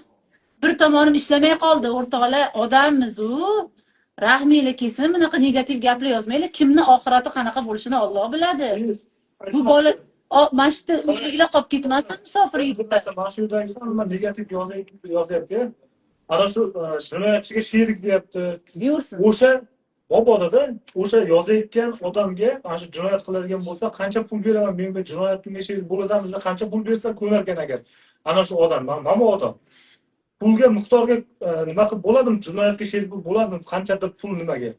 bir tomonim ishlamay qoldi. O'rtoqlar, odammiz-u. Rahminglar kelsin, bunaqa negativ gaplar yozmanglar. Kimni oxirati qanaqa bo'lishini Alloh biladi. Bu bola mana shu yerda uyliklar qolib ketmasin musofir yurtda. Mana shu yerdagi nima negativ yozyapti. Ana shu jinoyatchiga sherik deyapti. Deyursin. O'sha Bobodada o'sha yozayotgan odamga ana shu jinoyat qiladigan bo'lsa, qancha pul beraman, men bu jinoyatga sherik bo'lasanmiz, qancha pul bersa ko'narkan agar. Ana shu odam, mana bu odam. Pulga miqdorga nima qilib bo'ladimi? Jinoyatga sherik bo'ladimi? Qanchadir pul nimaga?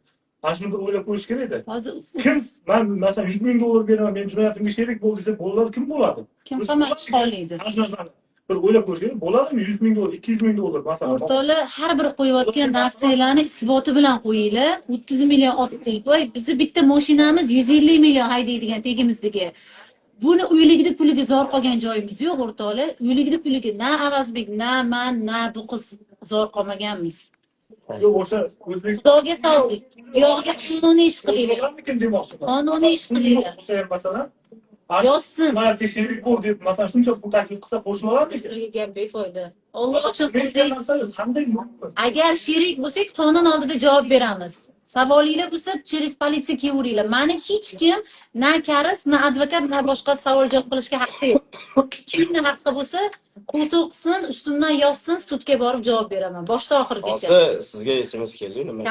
Ana shuni bir o'ylab qo'yish kerak edi. Hozir Kim men masalan 100 ming dollar beraman, men jinoyatimga sherik bo'ldi desa, bo'ladi, kim bo'ladi? kim qamalib qoladi? Ana shu narsani bir o'ylab qo'yish kerak. Bo'ladimi 100 ming dollar, 200 ming dollar masalan? O'rtoqlar, har bir qo'yayotgan narsalarni isboti bilan qo'yinglar. 30 million oldik. Voy, bizni bitta mashinamiz 150 million haydaydigan tegimizdagi. Buni uyligida puliga zor qolgan joyimiz yo'q, o'rtoqlar. Uyligida puliga na Avazbek, na men, na bu qiz zor qolmaganmiz. Yo'q, o'sha O'zbekiston Xudoga soldik. Buyog'iga qonuniy ish qilinglar. bo'larmikin demoqchiman. Qonuniy ish qilinglar. Bo'lsa ham masalan, Yozsin. jinoyatga sherik bo'l deb masalan shuncha pul taklif qilsa qo'shila oladimi? Pulga gap befoyda. Alloh uchun qildik. Qanday mumkin? Agar sherik bo'lsak, qonun oldida javob beramiz. Savolinglar bo'lsa, через politsiya kelaveringlar. Mani hech kim na karis, na advokat, na boshqa savol javob qilishga haqqi yo'q. Kimni haqqi bo'lsa, qo'suq qilsin, ustimdan yozsin, sudga borib javob beraman. Boshdan oxirigacha. Hozir sizga SMS keldi nima?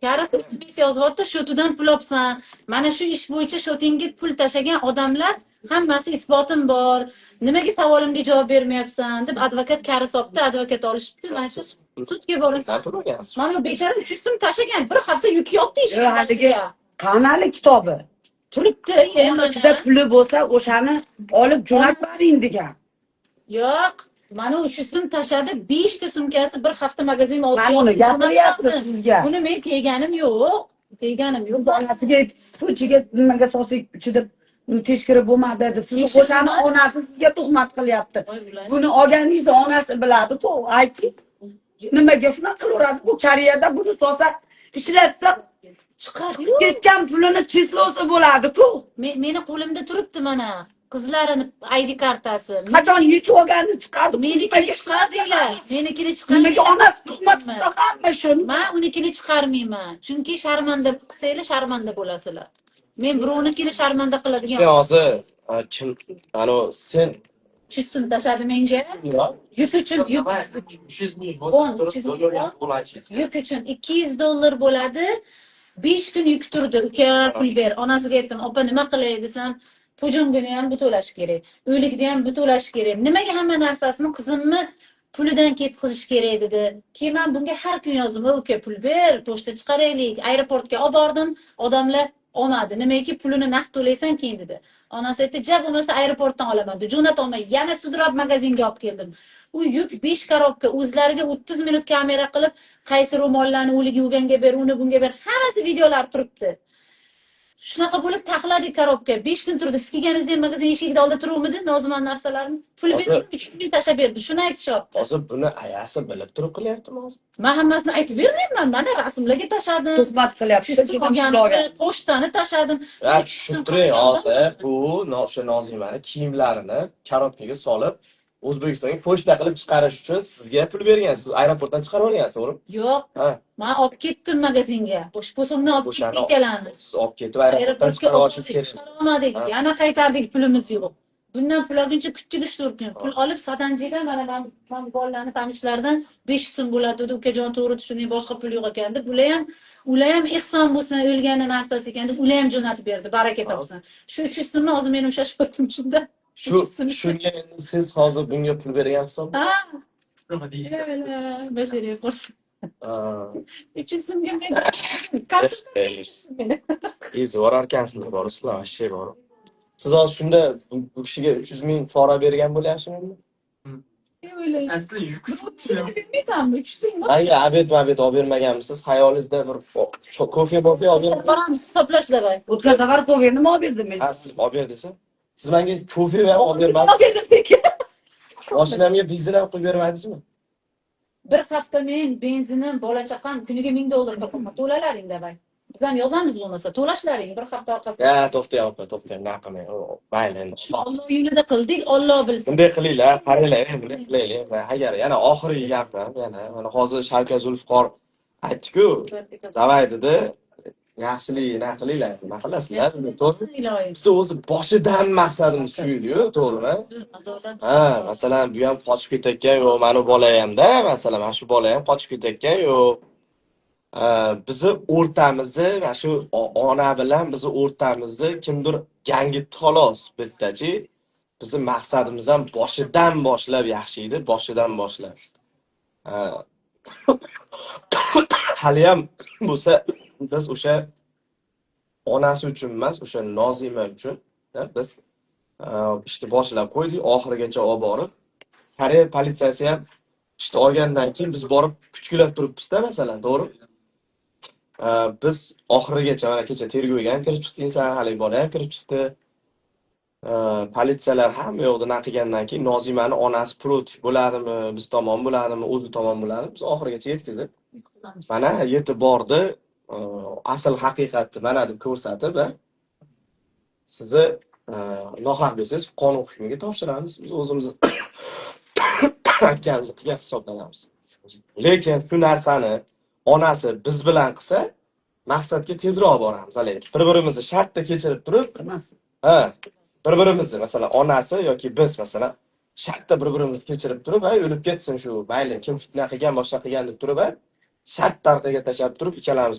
Karis SMS yozyapti, shotidan pul olsan. Mana shu ish bo'yicha shotingga pul tashagan odamlar hammasi isbotim bor. Nimaga savolimga javob bermayapsan deb advokat karis olibdi, advokat olishibdi. Mana shu sudga borasan. Nima pul olgansiz? Mana bechora 300 so'm tashagan, bir hafta yuk yotdi ishga. Yo'q, haligi qanali kitobi. Turibdi, Uni ichida puli bo'lsa, o'shani olib jo'natib bering degan. Yo'q, mana 300 so'm tashadi, 5 ta sumkasi bir hafta magazinga olib Mana uni gapiryapti sizga. Buni men teganim yo'q. Teganim yo'q. Onasiga suvchiga nimaga sosik ichida teshkiri bo'lmadi deb sizni o'shani onasi sizga tuhmat qilyapti. Buni olganingizni onasi biladi-ku, ayting. Nimaga shunaqa qilaveradi? Bu Koreyada buni solsa, ishlatsa Chiqadi. ketgan pulini chislosi bo'ladi-ku. Meni qo'limda turibdi mana. Qizlarini ID kartasi. Qachon yechib olganini chiqardi. Menikini chiqardinglar. Menikini chiqardinglar. Nimaga onasi tuhmat qilganmi shuni? Men unikini chiqarmayman. Chunki sharmanda qilsanglar sharmanda bo'lasizlar. Men birovnikini sharmanda qiladigan. Sen hozir kim ano sen 300 so'm tashadi menga. Yuk uchun yuk. 300 ming. 300 ming. Yuk uchun 200 dollar bo'ladi. 5 kun yuk turdi. Uka pul ber. Onasiga aytdim, "Opa, nima qilay?" desam, "Hujumgini ham bu to'lash kerak. Uylikni ham bu to'lash kerak. Nimaga hamma narsasini qizimni pulidan ketqizish kerak" dedi. Keyin men bunga har kun yozdim, "Uka, pul ber, pochta chiqaraylik." Aeroportga olib bordim. Odamlar olmadi. Nimaiki pulini naqd to'laysan keyin dedi. Onasi aytdi, "Ja bo'lmasa aeroportdan olaman" dedi. Jo'nat olmay, yana sudrab magazinga olib keldim. U yuk 5 korobka, o'zlariga 30 minut kamera qilib, qaysi ro'mollarni o'liga yuvganga ber, uni bunga ber, hammasi videolar turibdi. Shunaqa bo'lib taxladik korobka. 5 kun turdi. Siz kelganingizda ham magazin eshigida oldida turuvmidi? Nozimon narsalarni pul berib 300 ming tashab berdi. Shuni aytishyapti. hozir buni ayasi bilib turib qilyaptimi hozir? Men hammasini aytib bermayman. Mana rasmlarga tashadim. Tuhmat qilyapti. Pochtani tashadim. Ya tushuntiring hozir bu o'sha Nozimani kiyimlarini korobkaga solib O'zbekistonga pochta qilib chiqarish uchun sizga pul bergan. Siz aeroportdan chiqarib olgansiz, o'g'lim? Yo'q. Ha. Men olib ketdim magazinga. Po'shimni olib O'shani kelamiz. Siz olib ketib aeroportdan chiqarib olishingiz kerak. Chiqarolmadik. Yana qaytardik, pulimiz yo'q. Bundan pul olguncha kutdik 3-4 kun. Pul olib Sadanjiga mana men bolalarni tanishlardan 500 so'm bo'ladi dedi. Ukajon to'g'ri tushunding, boshqa pul yo'q ekan deb. Ular ham ehson bo'lsin, o'lgani narsasi ekan deb ular ham jo'natib berdi. Baraka topsin. Shu 300 so'mni hozir men ushlashib shunda. Shunga endi siz hozir bunga pul bergan hisob. Ha, Nima deysiz? bashariy qo'rsin. Ha. 300 so'mga men kasb Izvor arkansizlar borusizlar, vashshe bor. Siz hozir shunda bu kishiga 300 ming fora bergan bo'lyapsizmi? Asli yuk uchun. Bilmaysanmi 300 so'm? Menga abed olib bermaganmisiz? Xayolingizda bir kofe olib bermaganmisiz? Boramiz hisoblashlar bay. O'tgan safar ko'rgan nima olib berdim men? Ha, siz olib berdingiz. Siz menga kofe ham olib bermadingiz. Olib berdim senga. Mashinamga benzin ham qo'yib bermadingizmi? Bir hafta men benzinim, bola chaqam kuniga 1000 dollar to'lalaringda bay. Biz ham yozamiz bo'lmasa, to'lashlaring bir hafta orqasidan. Ya to'xtang opa, to'xtang, nima qilmang. Mayli endi. Alloh yo'lida qildik, Alloh bilsin. Bunday qilinglar, qaranglar, bunday qilaylik. Agar yana oxirgi gapim, yana mana hozir Shavkat Zulfiqor aytdi-ku, davay dedi, yaxshilikni qilinglar, nima qilasizlar? To'g'ri. Biz o'zi boshidan maqsadimiz shu edi-ku, to'g'rimi? Ha, masalan, bu ham qochib ketayotgan yo'q, mani bola hamda, masalan, mana shu bola ham qochib ketayotgan yo'q. Bizni o'rtamizda, mana shu ona bilan bizni o'rtamizda kimdir gangitdi xolos, bittachi. Bizni maqsadimiz ham boshidan boshlab yaxshi edi, boshidan boshlab. Hali ham bo'lsa biz o'sha onasi uchun emas, o'sha Nozima uchun biz ishni boshlab qo'ydik, oxirigacha olib borib. Koreya politsiyasi ham ishni olgandan keyin biz borib kuchgulab turibmiz-da, masalan, to'g'ri? Biz oxirigacha mana kecha tergovga ham kirib chiqdik, inson hali bola ham kirib chiqdi. Politsiyalar hamma yoqda nima qilgandan keyin Nozimani onasi protiv bo'ladimi, biz tomon bo'ladimi, o'zi tomon bo'ladimi, biz oxirigacha yetkazib. Mana yetib bordi, asl haqiqatni mana deb ko'rsatib, sizni nohaq bo'lsangiz qonun hukmiga topshiramiz. Biz o'zimiz aytganimizni qilgan hisoblanamiz. Lekin shu narsani onasi biz bilan qilsa, maqsadga tezroq boramiz. Bir-birimizni shartda kechirib turib, bir-birimizni masalan onasi yoki biz masalan shartda bir-birimizni kechirib turib, o'lib ketsin shu, mayli kim fitna qilgan, boshqa qilgan deb turib, shart tartiga tashab turib, ikkalamiz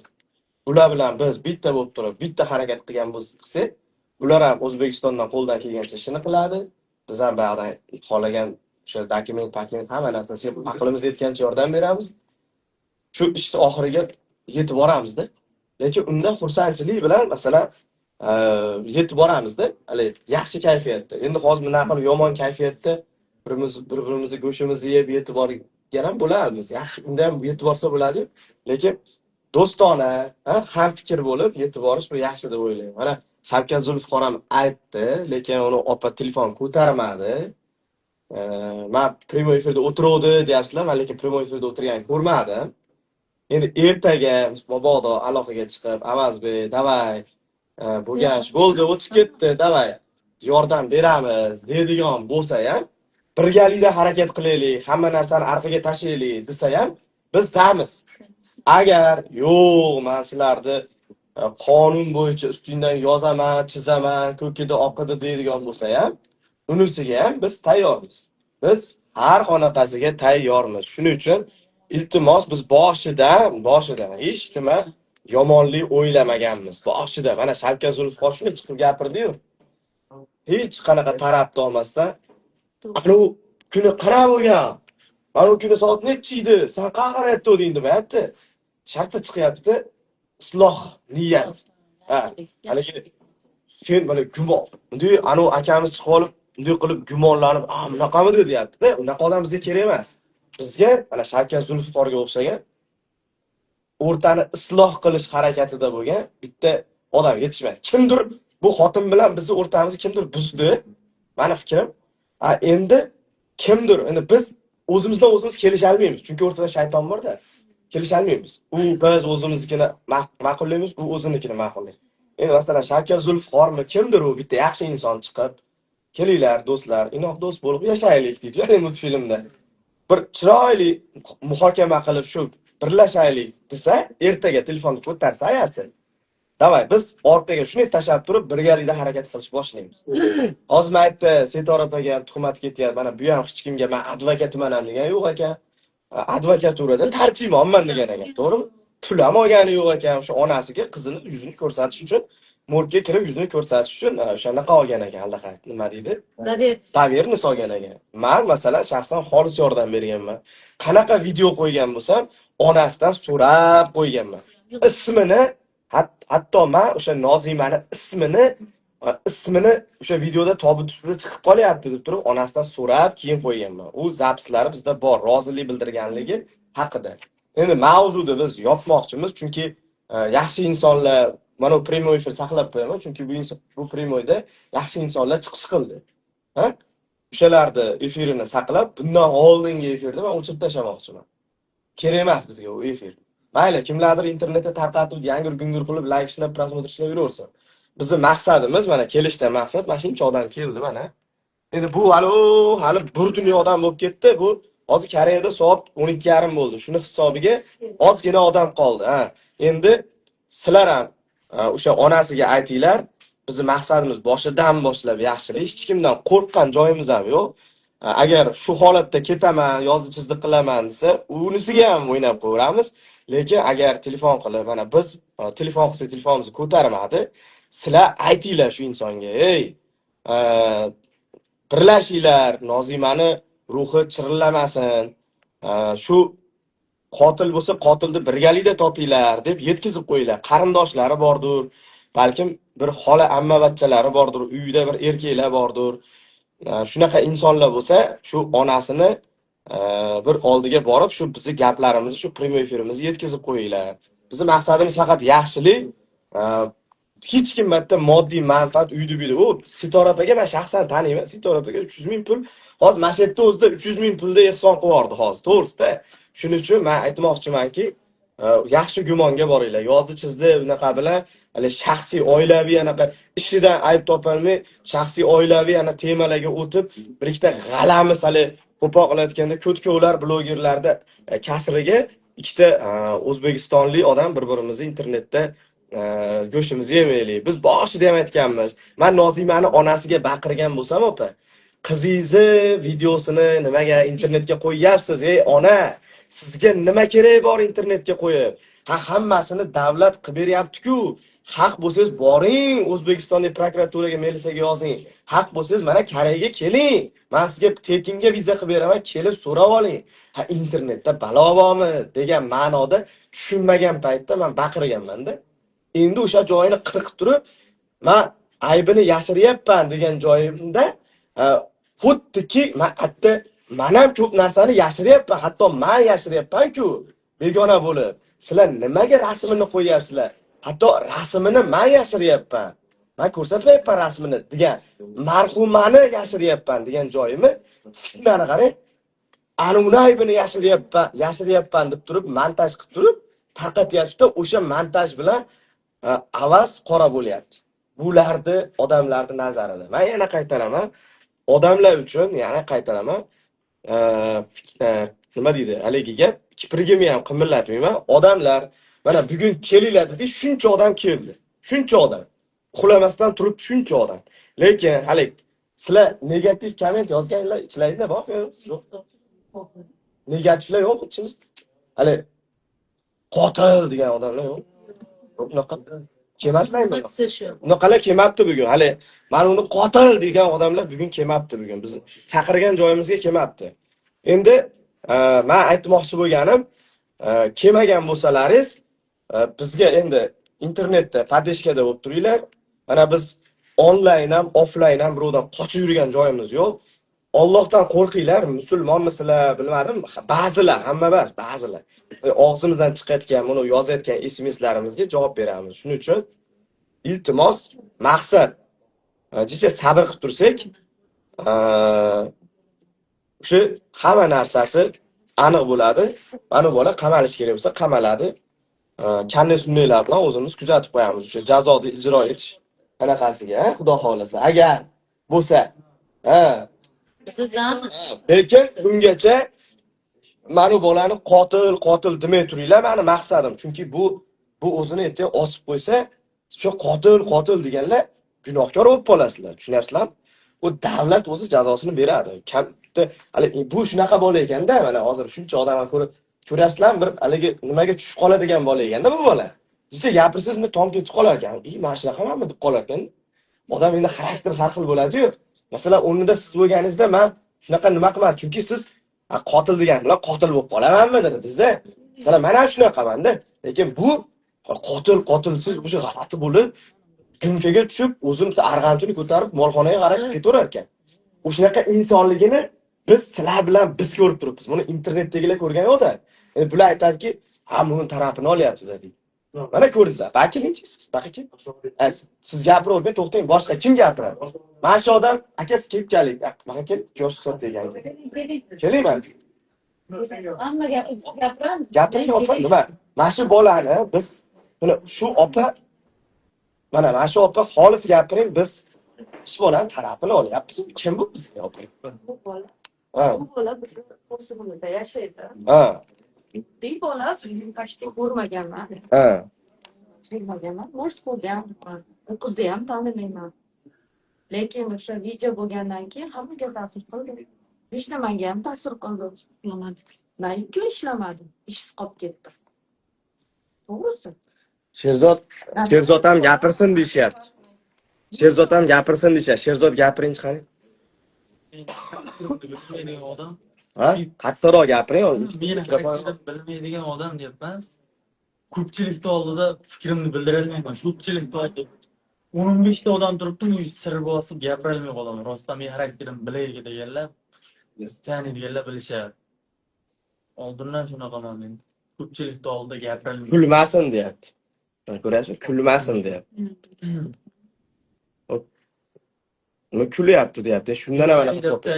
ular bilan biz bitta bo'lib turib, bitta harakat qilgan bo'lsak, ular ham O'zbekistondan qo'ldan kelgancha ishini qiladi. Biz ham ba'dan xohlagan o'sha dokument hamma narsasiga aqlimiz yetgancha yordam beramiz. Shu ishni oxiriga yetib boramizda. Lekin unda xursandchilik bilan masalan yetib boramizda, hali yaxshi kayfiyatda. Endi hozir nima qilib yomon kayfiyatda bir-birimizni go'shimizni yeb yetib borgan ham bo'lamiz. Yaxshi unda ham yetib borsa bo'ladi. Lekin do'stona, ham fikr bo'lib yetib borish bu yaxshi deb o'ylayman. Mana Shavkat Zulfiqor ham aytdi, lekin uni opa telefon ko'tarmadi. Men primoy efirda o'tiruvdi deyapsizlar, men lekin primoy efirda o'tirgan ko'rmadim. Endi ertaga mabodo aloqaga chiqib, Avazbek, davay, bo'lgan ish bo'ldi, o'tib ketdi, davay, yordam beramiz deydigan bo'lsa ham, birgalikda harakat qilaylik, hamma narsani orqaga tashlaylik desa ham, biz zamiz. Agar yo'q, men sizlarni qonun bo'yicha ustingdan yozaman, chizaman, ko'kida oqidi deydigan bo'lsa ham, unisiga ham biz tayyormiz. Biz har qanaqasiga tayyormiz. Shuning uchun iltimos biz boshidan hech nima yomonlik o'ylamaganmiz. Boshida mana Shavkat Zulfiqor shuni chiqib gapirdi-yu. Hech qanaqa tarafda olmasdan, "Anu kuni qara bo'lgan. Anu kuni soat necha edi? Sen qayerga aytding?" demayapti. Sharti chiqyapti, isloh niyat. Haligi sen mana gumon. Endi anu akamiz chiqib olib, unday qilib gumonlanib, bunaqamidi deyapti-da. Unaqa odam bizga kerak emas. Bizga mana Shavkat Zulfiqorga o'xshagan o'rtani isloh qilish harakatida bo'lgan bitta odam yetishmaydi. Kimdir bu xotin bilan bizni o'rtamizni kimdir buzdi. Meni fikrim, endi kimdir, endi biz o'zimizdan o'zimiz kelisha olmaymiz. Chunki o'rtada shayton bor-da. Kelisha olmaymiz. Biz o'zimiznikini ma'qullaymiz, u o'zinikini ma'qullaydi. Endi masalan Shavkat Zulfiqormi kimdir u bitta yaxshi inson chiqib, "Kelinglar do'stlar, inoq do'st bo'lib yashaylik" deydi. Ya'ni multfilmda bir chiroyli muhokama qilib shu birlashaylik desa, ertaga telefonni ko'tarsa ayasi. Davay, biz orqaga shuni tashab turib birgalikda harakat qilish boshlaymiz. Hozir aytdi, Setora opaga tuhmat ketyapti. Mana bu ham hech kimga men advokatman degan yo'q ekan. Advokaturada tarjimonman degan ekan, to'g'rimi? Pul ham olgani yo'q ekan, o'sha onasiga qizini yuzini ko'rsatish uchun, morgga kirib yuzini ko'rsatish uchun o'shanaqa olgan ekan, allaqay. Nima deydi? Daverni olgan ekan. Men masalan shaxsan xolis yordam berganman. Qanaqa video qo'ygan bo'lsam, onasidan so'rab qo'yganman. Ismini hatto men o'sha Nozimani ismini o'sha videoda tobut ustida chiqib qolyapti deb turib, onasidan so'rab keyin qo'yganman. U zapslari bizda bor, rozilik bildirganligi haqida. Endi mavzuni biz yopmoqchimiz, chunki yaxshi insonlar mana bu primoy efir saqlab qo'yaman, chunki bu primoyda yaxshi insonlar chiqish qildi. O'shalarni efirini saqlab, bundan oldingi efirni men o'chirib tashlamoqchiman. Kerak emas bizga u efir. Mayli, kimlardir internetda tarqatib, yangur gungur qilib, layk ishlab, prosmotr ishlab yuraversin. Bizni maqsadimiz mana kelishdan maqsad mana shuncha odam keldi mana. Endi bu hali bir dunyo odam bo'lib ketdi. Bu hozir Koreyada soat 12:30 bo'ldi. Shuni hisobiga ozgina odam qoldi. Ha. Endi sizlar ham o'sha onasiga aytinglar, bizni maqsadimiz boshidan boshlab yaxshilik, hech kimdan qo'rqqan joyimiz ham yo'q. Agar shu holatda ketaman, yozdi chizdi qilaman desa, unisiga ham o'ynab qo'yamiz. Lekin agar telefon qilib, mana biz telefon qilsak telefonimizni ko'tarmadi, sizlar aytinglar shu insonga, ey, birlashinglar, Nozimani ruhi chirillamasin. Shu qotil bo'lsa, qotilni birgalikda topinglar deb yetkazib qo'yinglar. Qarindoshlari bordir, balkim bir xola amma bachchalari bordir, uyida bir erkaklar bordir. Shunaqa insonlar bo'lsa, shu onasini bir oldiga borib, shu bizni gaplarimizni, shu prямой efirimizni yetkazib qo'yinglar. Bizning maqsadimiz faqat yaxshilik. Hech kim bitta moddiy manfaat uydi-buydi. U Sitora opaga men shaxsan taniyman. Sitora opaga 300 ming pul, hozir mana shu yerda o'zida 300 ming pulda ehson qilib yubordi hozir, to'g'risida. Shuning uchun men aytmoqchimanki, yaxshi gumonga boringlar. Yozdi chizdi bunaqa bilan hali shaxsiy oilaviy anaqa ishidan ayb topolmay, shaxsiy oilaviy ana temalarga o'tib, bir ikkita g'alamiz hali qo'poq qilayotganda ko'tkovlar blogerlarda kasriga ikkita o'zbekistonlik odam bir-birimizni internetda go'shtimizni yemaylik. Biz boshida ham aytganmiz. Men Nozimani onasiga baqirgan bo'lsam, opa, qizingizni videosini nimaga internetga qo'yyapsiz? Ey ona, sizga nima kerak bor internetga qo'yib? Hammasini davlat qilib beryapti-ku. Haq bo'lsangiz boring, O'zbekistonning prokuraturaga, militsiyaga yozing. Haq bo'lsangiz mana Koreyaga keling. Men sizga tekinga viza qilib beraman, kelib so'rab oling. Internetda balo bormi degan ma'noda tushunmagan paytda men baqirganman-da. Endi o'sha joyini qirqib turib, men aybini yashiryapman degan joyimda xuddiki men ham ko'p narsani yashiryapman, hatto men yashiryapman-ku, begona bo'lib. Sizlar nimaga rasmini qo'yapsizlar? Hatto rasmini men yashiryapman. Men ko'rsatmayapman rasmini degan, marhumani yashiryapman degan joyimni fitnani qarang. Ana aybini yashiryapman deb turib, montaj qilib turib, tarqatyapti. O'sha montaj bilan avaz qora bo'lyapti. Bularni odamlarning nazarida. Men yana qaytaraman. Odamlar uchun yana qaytaraman. Nima deydi? Haligi gap kiprigimni ham qimillatmayman. Odamlar mana bugun kelinglar dedi, shuncha odam keldi. Shuncha odam. Uxlamasdan turib shuncha odam. Lekin hali sizlar negativ komment yozganlar ichlarida bor yo'q? Negativlar yo'q ichimizda. Hali qotil degan odamlar yo'q. Unaqa kelmaslaymi? Unaqalar kelmabdi bugun. Hali mana uni qotil degan odamlar bugun kelmabdi bugun. Biz chaqirgan joyimizga kelmabdi. Endi men aytmoqchi bo'lganim, kelmagan bo'lsalaringiz, bizga endi internetda podeshkada bo'lib turinglar. Mana biz onlayn ham, offlayn ham birovdan qochib yurgan joyimiz yo'q. Allohdan qo'rqinglar, musulmonmisizlar, bilmadim. Ba'zilar, hamma emas, ba'zilar. Og'zimizdan chiqayotgan, buni yozayotgan SMS-larimizga javob beramiz. Shuning uchun iltimos, maqsad jicha sabr qilib tursak, o'sha hamma narsasi aniq bo'ladi. Mana bola qamalish kerak bo'lsa qamaladi. Kanni sunnaylar bilan o'zimiz kuzatib qo'yamiz. O'sha jazoni ijro etish qanaqasiga, xudo xolasa. Agar bo'lsa, Sizamiz. lekin bungacha mana bolani qotil demay turinglar, meni maqsadim. Chunki bu o'zini ertaga osib qo'ysa, shu qotil deganlar gunohkor bo'lib qolasizlar. Tushunyapsizlarmi? U davlat o'zi jazosini beradi. Hali bu shunaqa bola ekanda, mana hozir shuncha odamni ko'rasizlarmi, bir haligi nimaga tushib qoladigan bola ekanda bu bola. Sizcha gapirsizmi, tom ketib qolar ekan. Mana shunaqamanmi deb qolar ekan. Odam endi xarakter har xil bo'ladi-yu. Masalan, o'rnida siz bo'lganingizda men shunaqa nima qilmas, chunki siz qotil degan bilan qotil bo'lib qolamanmi dedingiz-da. Masalan, men ham shunaqaman-da. Lekin bu qotilsiz o'sha g'alati bo'lib, junkaga tushib, o'zini arg'amchini ko'tarib, molxonaga qarab ketaverar ekan. O'shaqa insonligini biz sizlar bilan biz ko'rib turibmiz. Buni internetdagilar ko'rgan yo'q-da. Endi bular aytadiki, "Ha, buni tarafini olyapsiz" dedi. Mana ko'rdingizlar, bakilinchi siz, bakichi. Siz gapiravermay to'xtang, boshqa kim gapiradi? Mana shu odam, aka siz kelib keling. Mana kel, ko'rsat degan. Keling mana. Hamma gapiramiz. Gapiring opa, nima? Mana shu bolani biz shu opa mana shu opa xolis gapiring, biz ish bolani tarafini olyapmiz. Kim bu bizga opa? Bu bola. Ha. Bu bola bizni o'simizda yashaydi. Ha. Bu bola почти ko'rmaganman. Ha. Ko'rmaganman. Most ko'rgan. Bu qizni ham tanimayman. Lekin o'sha video bo'lgandan keyin hammaga ta'sir qildi. Hech nimaga ham ta'sir qildi. Ishlamadik. Men ikki ishlamadim. Ishsiz qolib ketdim. To'g'risi. Sherzod ham gapirsin deyishyapti. Sherzod ham gapirsin deyishyapti. Sherzod gapiring qani. Bilmaydigan odam. Ha? Qattiqroq gapiring. Meni harakatni bilmaydigan odam deyapman. Ko'pchilikni oldida fikrimni bildira olmayman. Ko'pchilikni oldida 10-15 ta odam turibdi, men sir bosib gapira olmay qolaman. Rostdan men xarakterimni bilaylik deganlar, taniydiganlar bilishadi. Oldindan shunaqaman men. Ko'pchilikni oldida gapira olmayman. Kulmasin deyapti. Ko'rasizmi? Kulmasin deyapti. Nima kulyapti deyapti. Shundan avval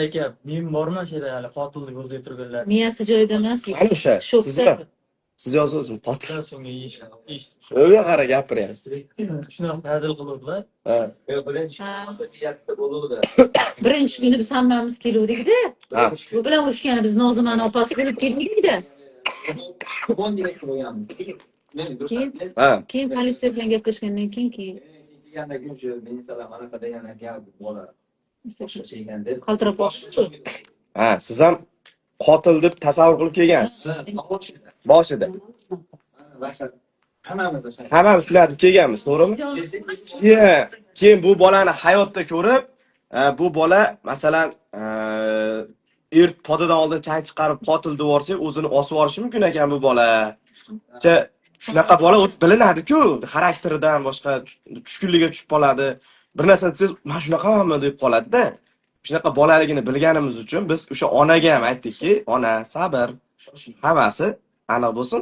aka, men borman şeyda hali qotillik o'ziga turganlar. Miyasi joyida emas. Qani o'sha? Shokda. Siz yozasizmi? Qotil. So'nga eshitib. O'yga qara gapiryapsiz. Shunaqa hazil qiluvdilar. Ha. Birinchi kuni biz hammamiz keluvdik-da. Ha. Bu bilan urushgani biz Nozimani opasi bo'lib keldik-da. Ha. Keyin politsiya bilan gaplashgandan keyin qaltirab boshdi. Ha, siz ham qotil deb tasavvur qilib kelgansiz. Boshida. Hammamiz shularni kelganmiz, to'g'rimi? Keyin bu bolani hayotda ko'rib, bu bola masalan podadan oldin chang chiqarib qotil deb yorsa, o'zini osib olishi mumkin ekan bu bola. Shunaqa bola o'z bilinadi-ku, xarakteridan boshqa tushkunligiga tushib qoladi. Bir narsa desiz, "Men shunaqamanmi?" deb qoladi-da. Shunaqa bolaligini bilganimiz uchun biz o'sha onaga ham aytdikki, "Ona, sabr, hammasi aniq bo'lsin.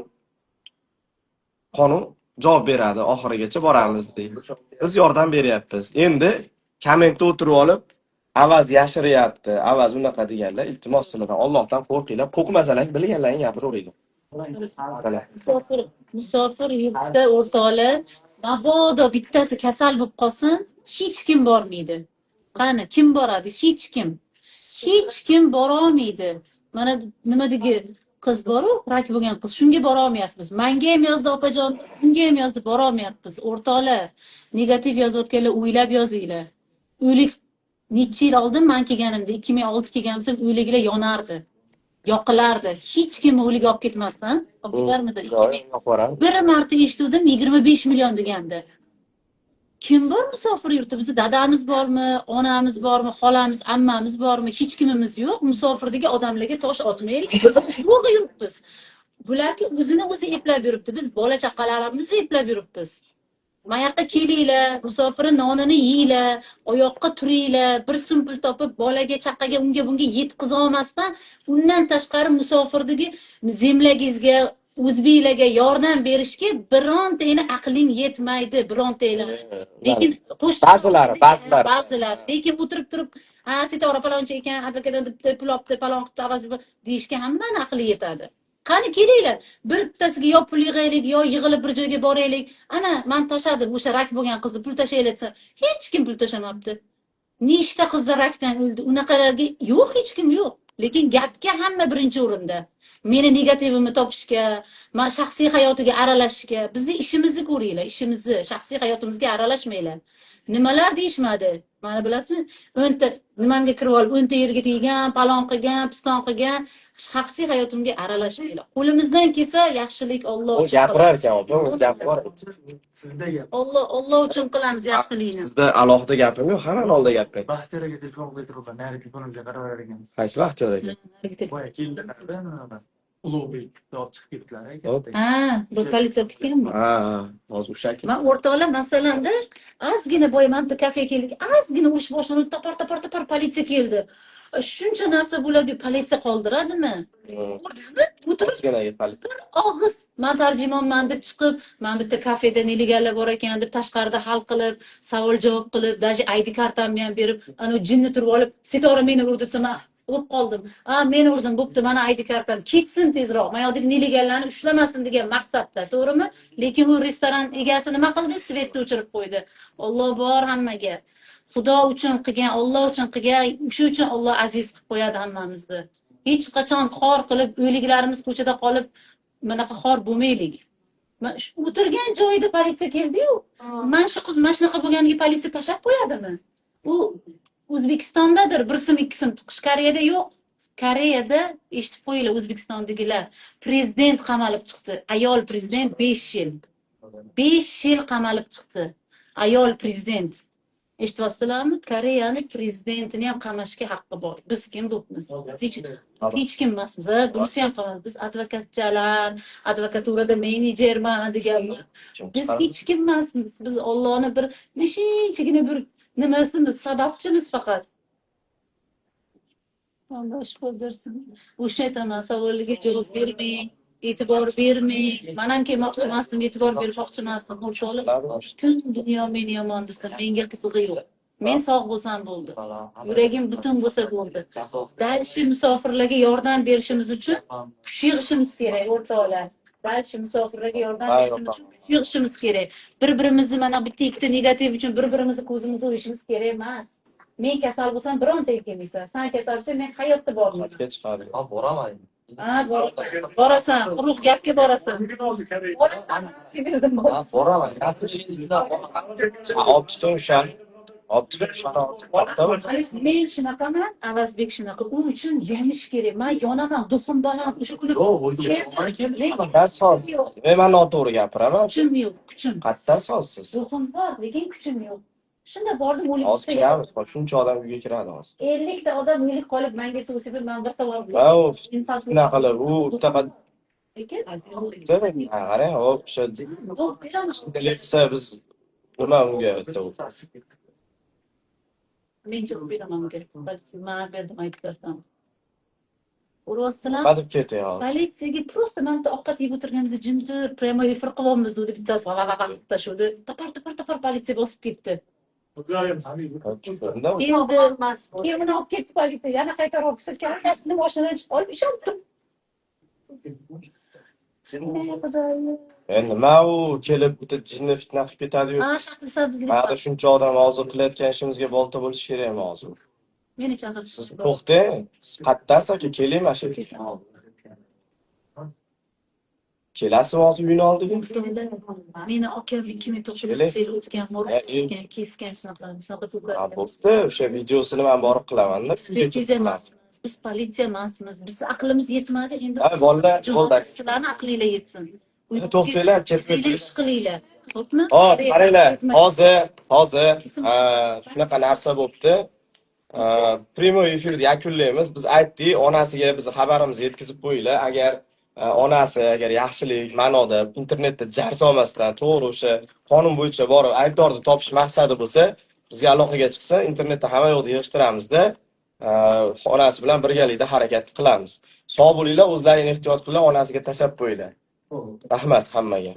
Qonun javob beradi, oxirigacha boramiz" deydi. Biz yordam beryapmiz. Endi kommentda o'tirib olib, avaz yashiryapti, avaz unaqa deganlar, iltimos sizlardan Allohdan qo'rqinglar, qo'rqmasalar bilganlaringni gapiraveringlar. Musofir yurtda o'rtoqlar, mabodo bittasi kasal bo'lib qolsin, hech kim bormaydi. Qani, kim boradi? Hech kim. Hech kim bora olmaydi. Mana nimadagi qiz bor-ku, rak bo'lgan qiz, shunga bora olmayapmiz. Menga ham yozdi opajon, unga ham yozdi, bora olmayapmiz. O'rtoqlar, negativ yozayotganlar o'ylab yozinglar. O'lik necha yil oldin men kelganimda, 2006 kelganimda o'liklar yonardi. Yoqilardi. Hech kim o'lik olib ketmasdan, olib ketarmidi? Bir marta eshitdim 25 million degandi. Kim bor musofir yurtda? Bizda dadamiz bormi, onamiz bormi, xolamiz, ammamiz bormi? Hech kimimiz yo'q. Musofirdagi odamlarga tosh otmaylik. Yo'q yuribmiz. Bularki o'zini o'zi eplab yuribdi. Biz bola chaqalarimizni eplab yuribmiz. Mayoqqa kelinglar, musofirning nonini yeyinglar, oyoqqa turinglar, bir so'm pul topib bolaga, chaqaga, unga bunga yetkiza olmasdan, undan tashqari musofirdagi zemlagizga, o'zbeklarga yordam berishga birontangni aqling yetmaydi, birontanglar. Lekin ba'zilar lekin o'tirib turib, "Ha, Sitora palonchi ekan, advokatdan pul olibdi, palon qilibdi, avaz deyishga hammani aqli yetadi." Qani kelinglar, bittasiga yo pul yig'aylik, yo yig'ilib bir joyga boraylik. Ana, men tashadim o'sha rak bo'lgan qizni pul tashaylik desa, hech kim pul tashamabdi. Nechta qizlar rakdan o'ldi? Unaqalarga yo'q, hech kim yo'q. Lekin gapga hamma birinchi o'rinda. Meni negativimni topishga, men shaxsiy hayotiga aralashishga, bizni ishimizni ko'ringlar, ishimizni, shaxsiy hayotimizga aralashmanglar. Nimalar deyishmadi? Mana bilasizmi? 10 ta nimamga kirib olib, 10 ta yerga teggan, palon qilgan, piston qilgan, shaxsiy hayotimga aralashmanglar. Qo'limizdan kelsa yaxshilik Alloh uchun gapirar ekan, u gap bor. Sizda gap. Alloh uchun qilamiz yaxshilikni. Sizda alohida gapim yo'q, hammani oldida gapiring. Baxtiyoraga telefon qilib, "Nari telefoningizga qarab ekanmiz." Qaysi Baxtiyoraga? Boya keldilar, Ulug'bek olib chiqib ketdilar aka. Ha, bu politsiya olib ketganmi? Ha, hozir o'sha Men o'rtoqlar masalanda ozgina boyamamda kafe keldik. Ozgina urush boshlanib, topar politsiya keldi. Shuncha narsa bo'ladi, politsiya qoldiradimi? Ko'rdingizmi? O'tirib og'iz, men tarjimonman deb chiqib, men bitta kafeda nelegallar bor ekan deb tashqarida hal qilib, savol javob qilib, даже ID kartamni ham berib, ana jinni turib olib, Sitora meni urdi desa, men urib qoldim. Men urdim, bo'pti, mana ID kartam ketsin tezroq. Men yoqdagi nelegallarni ushlamasin degan maqsadda, to'g'rimi? Lekin u restoran egasi nima qildi? Svetni o'chirib qo'ydi. Alloh bor hammaga. Xudo uchun qilgan, Alloh uchun qilgan, shu uchun Alloh aziz qilib qo'yadi hammamizni. Hech qachon xor qilib, o'liklarimiz ko'chada qolib, bunaqa xor bo'lmaylik. O'tirgan joyida politsiya keldi-yu. Mana shu qiz mana shunaqa bo'lganiga politsiya tashab qo'yadimi? U O'zbekistondadir, bir sim, ikki sim tiqish, Koreyada yo'q. Koreyada eshitib qo'yinglar, O'zbekistondagilar, prezident qamalib chiqdi. Ayol prezident 5 yil. 5 yil qamalib chiqdi. Ayol prezident. Eshityapsizlarmi? Koreyaning prezidentini ham qamashga haqqi bor. Biz kim bo'lamiz? Biz hech kim emasmiz. Bunisi ham qilamiz. Biz advokatchalar, advokaturada menejerman deganlar. Biz hech kim emasmiz. Biz Allohning bir mishinchigina bir nimasimiz, sababchimiz faqat. Alloh shifo bersin. O'sha aytaman, savollarga javob bermang, e'tibor bermang. Men ham kelmoqchi emasdim, e'tibor bermoqchi emasdim. O'rtoqlar, butun dunyo meni yomon desa, menga qizig'i yo'q. Men sog' bo'lsam bo'ldi. Yuragim butun bo'lsa bo'ldi. Dalshi musofirlarga yordam berishimiz uchun kuch yig'ishimiz kerak, o'rtoqlar. Dalshi musofirlarga yordam berishimiz uchun kuch yig'ishimiz kerak. Bir-birimizni mana bitta ikkita negativ uchun bir-birimizni ko'zimizni o'yishimiz kerak emas. Men kasal bo'lsam birontaga kelmaysan. Sen kasal bo'lsang men hayotda bormayman. Boraman. Borasan, quruq gapga borasan. Bugun oldi Koreya. Borasan, sizga berdim borasan. Boraman. Olib chiqing o'sha. Olib chiqing o'sha. Men shunaqaman, Avazbek shunaqa. U uchun yonish kerak. Men yonaman, duxim baland. O'sha kuni Soz. Men noto'g'ri gapiraman. kuchim yo'q, kuchim. Qayerdan sozsiz? Duxim bor, lekin kuchim yo'q. Shunda bordim o'lik Hozir kiramiz. Shuncha odam uyga kiradi hozir. 50 ta odam o'lik qolib menga suv sepib, men bir to'g'ri. Nima qilib, u taqa qarang, hop, o'sha qilsa biz nima unga bitta men javob beraman unga. Men berdim aytgandan. Uroslar. Qadib ketay hozir. Politsiyaga prosta men ovqat yeb o'tirganimizda jimdir, prямо efir qilyapmiz deb bittasi tashuvdi. Tapar politsiya bosib ketdi. Endi uni olib ketdi politsiya. Yana qaytarib olib kelsa, kamerasini mashinadan chiqib olib ish olibdi. Endi nima u kelib bitta jinni fitna qilib ketadi-yu. Shahri sabzlik. Mana shuncha odam hozir qilayotgan ishimizga bolta bo'lish kerakmi hozir? Meni chaqirsiz. Siz to'xtang. Siz qayerdansiz aka? Keling mana shu yerga. Kelasiz hozir uyni oldiga? Meni akam 2009-yilda o'tgan o'tgan kesgan shunaqa to'g'ri. Bo'pti, o'sha videosini men borib qilaman-da. Ekspertiza emasmiz. Biz politsiya emasmiz. Biz aqlimiz yetmadi. Endi bolalar, bo'ldi. sizlarni aqlinglar yetsin. To'xtanglar, ketmang. Ish qilinglar. Xo'pmi? Hop, qaranglar. Hozir shunaqa narsa bo'libdi. Primo efirni yakunlaymiz. Biz aytdik, onasiga bizni xabarimizni yetkazib qo'yinglar. Agar onasi yaxshilik ma'noda internetda jar solmasdan to'g'ri o'sha qonun bo'yicha borib aybdorni topish maqsadi bo'lsa, bizga aloqaga chiqsin, internetda hamma yoqda yig'ishtiramizda, onasi bilan birgalikda harakat qilamiz. Sog' bo'linglar, o'zlaringizni ehtiyot qilinglar, onasiga tashab qo'yinglar. Rahmat hammaga.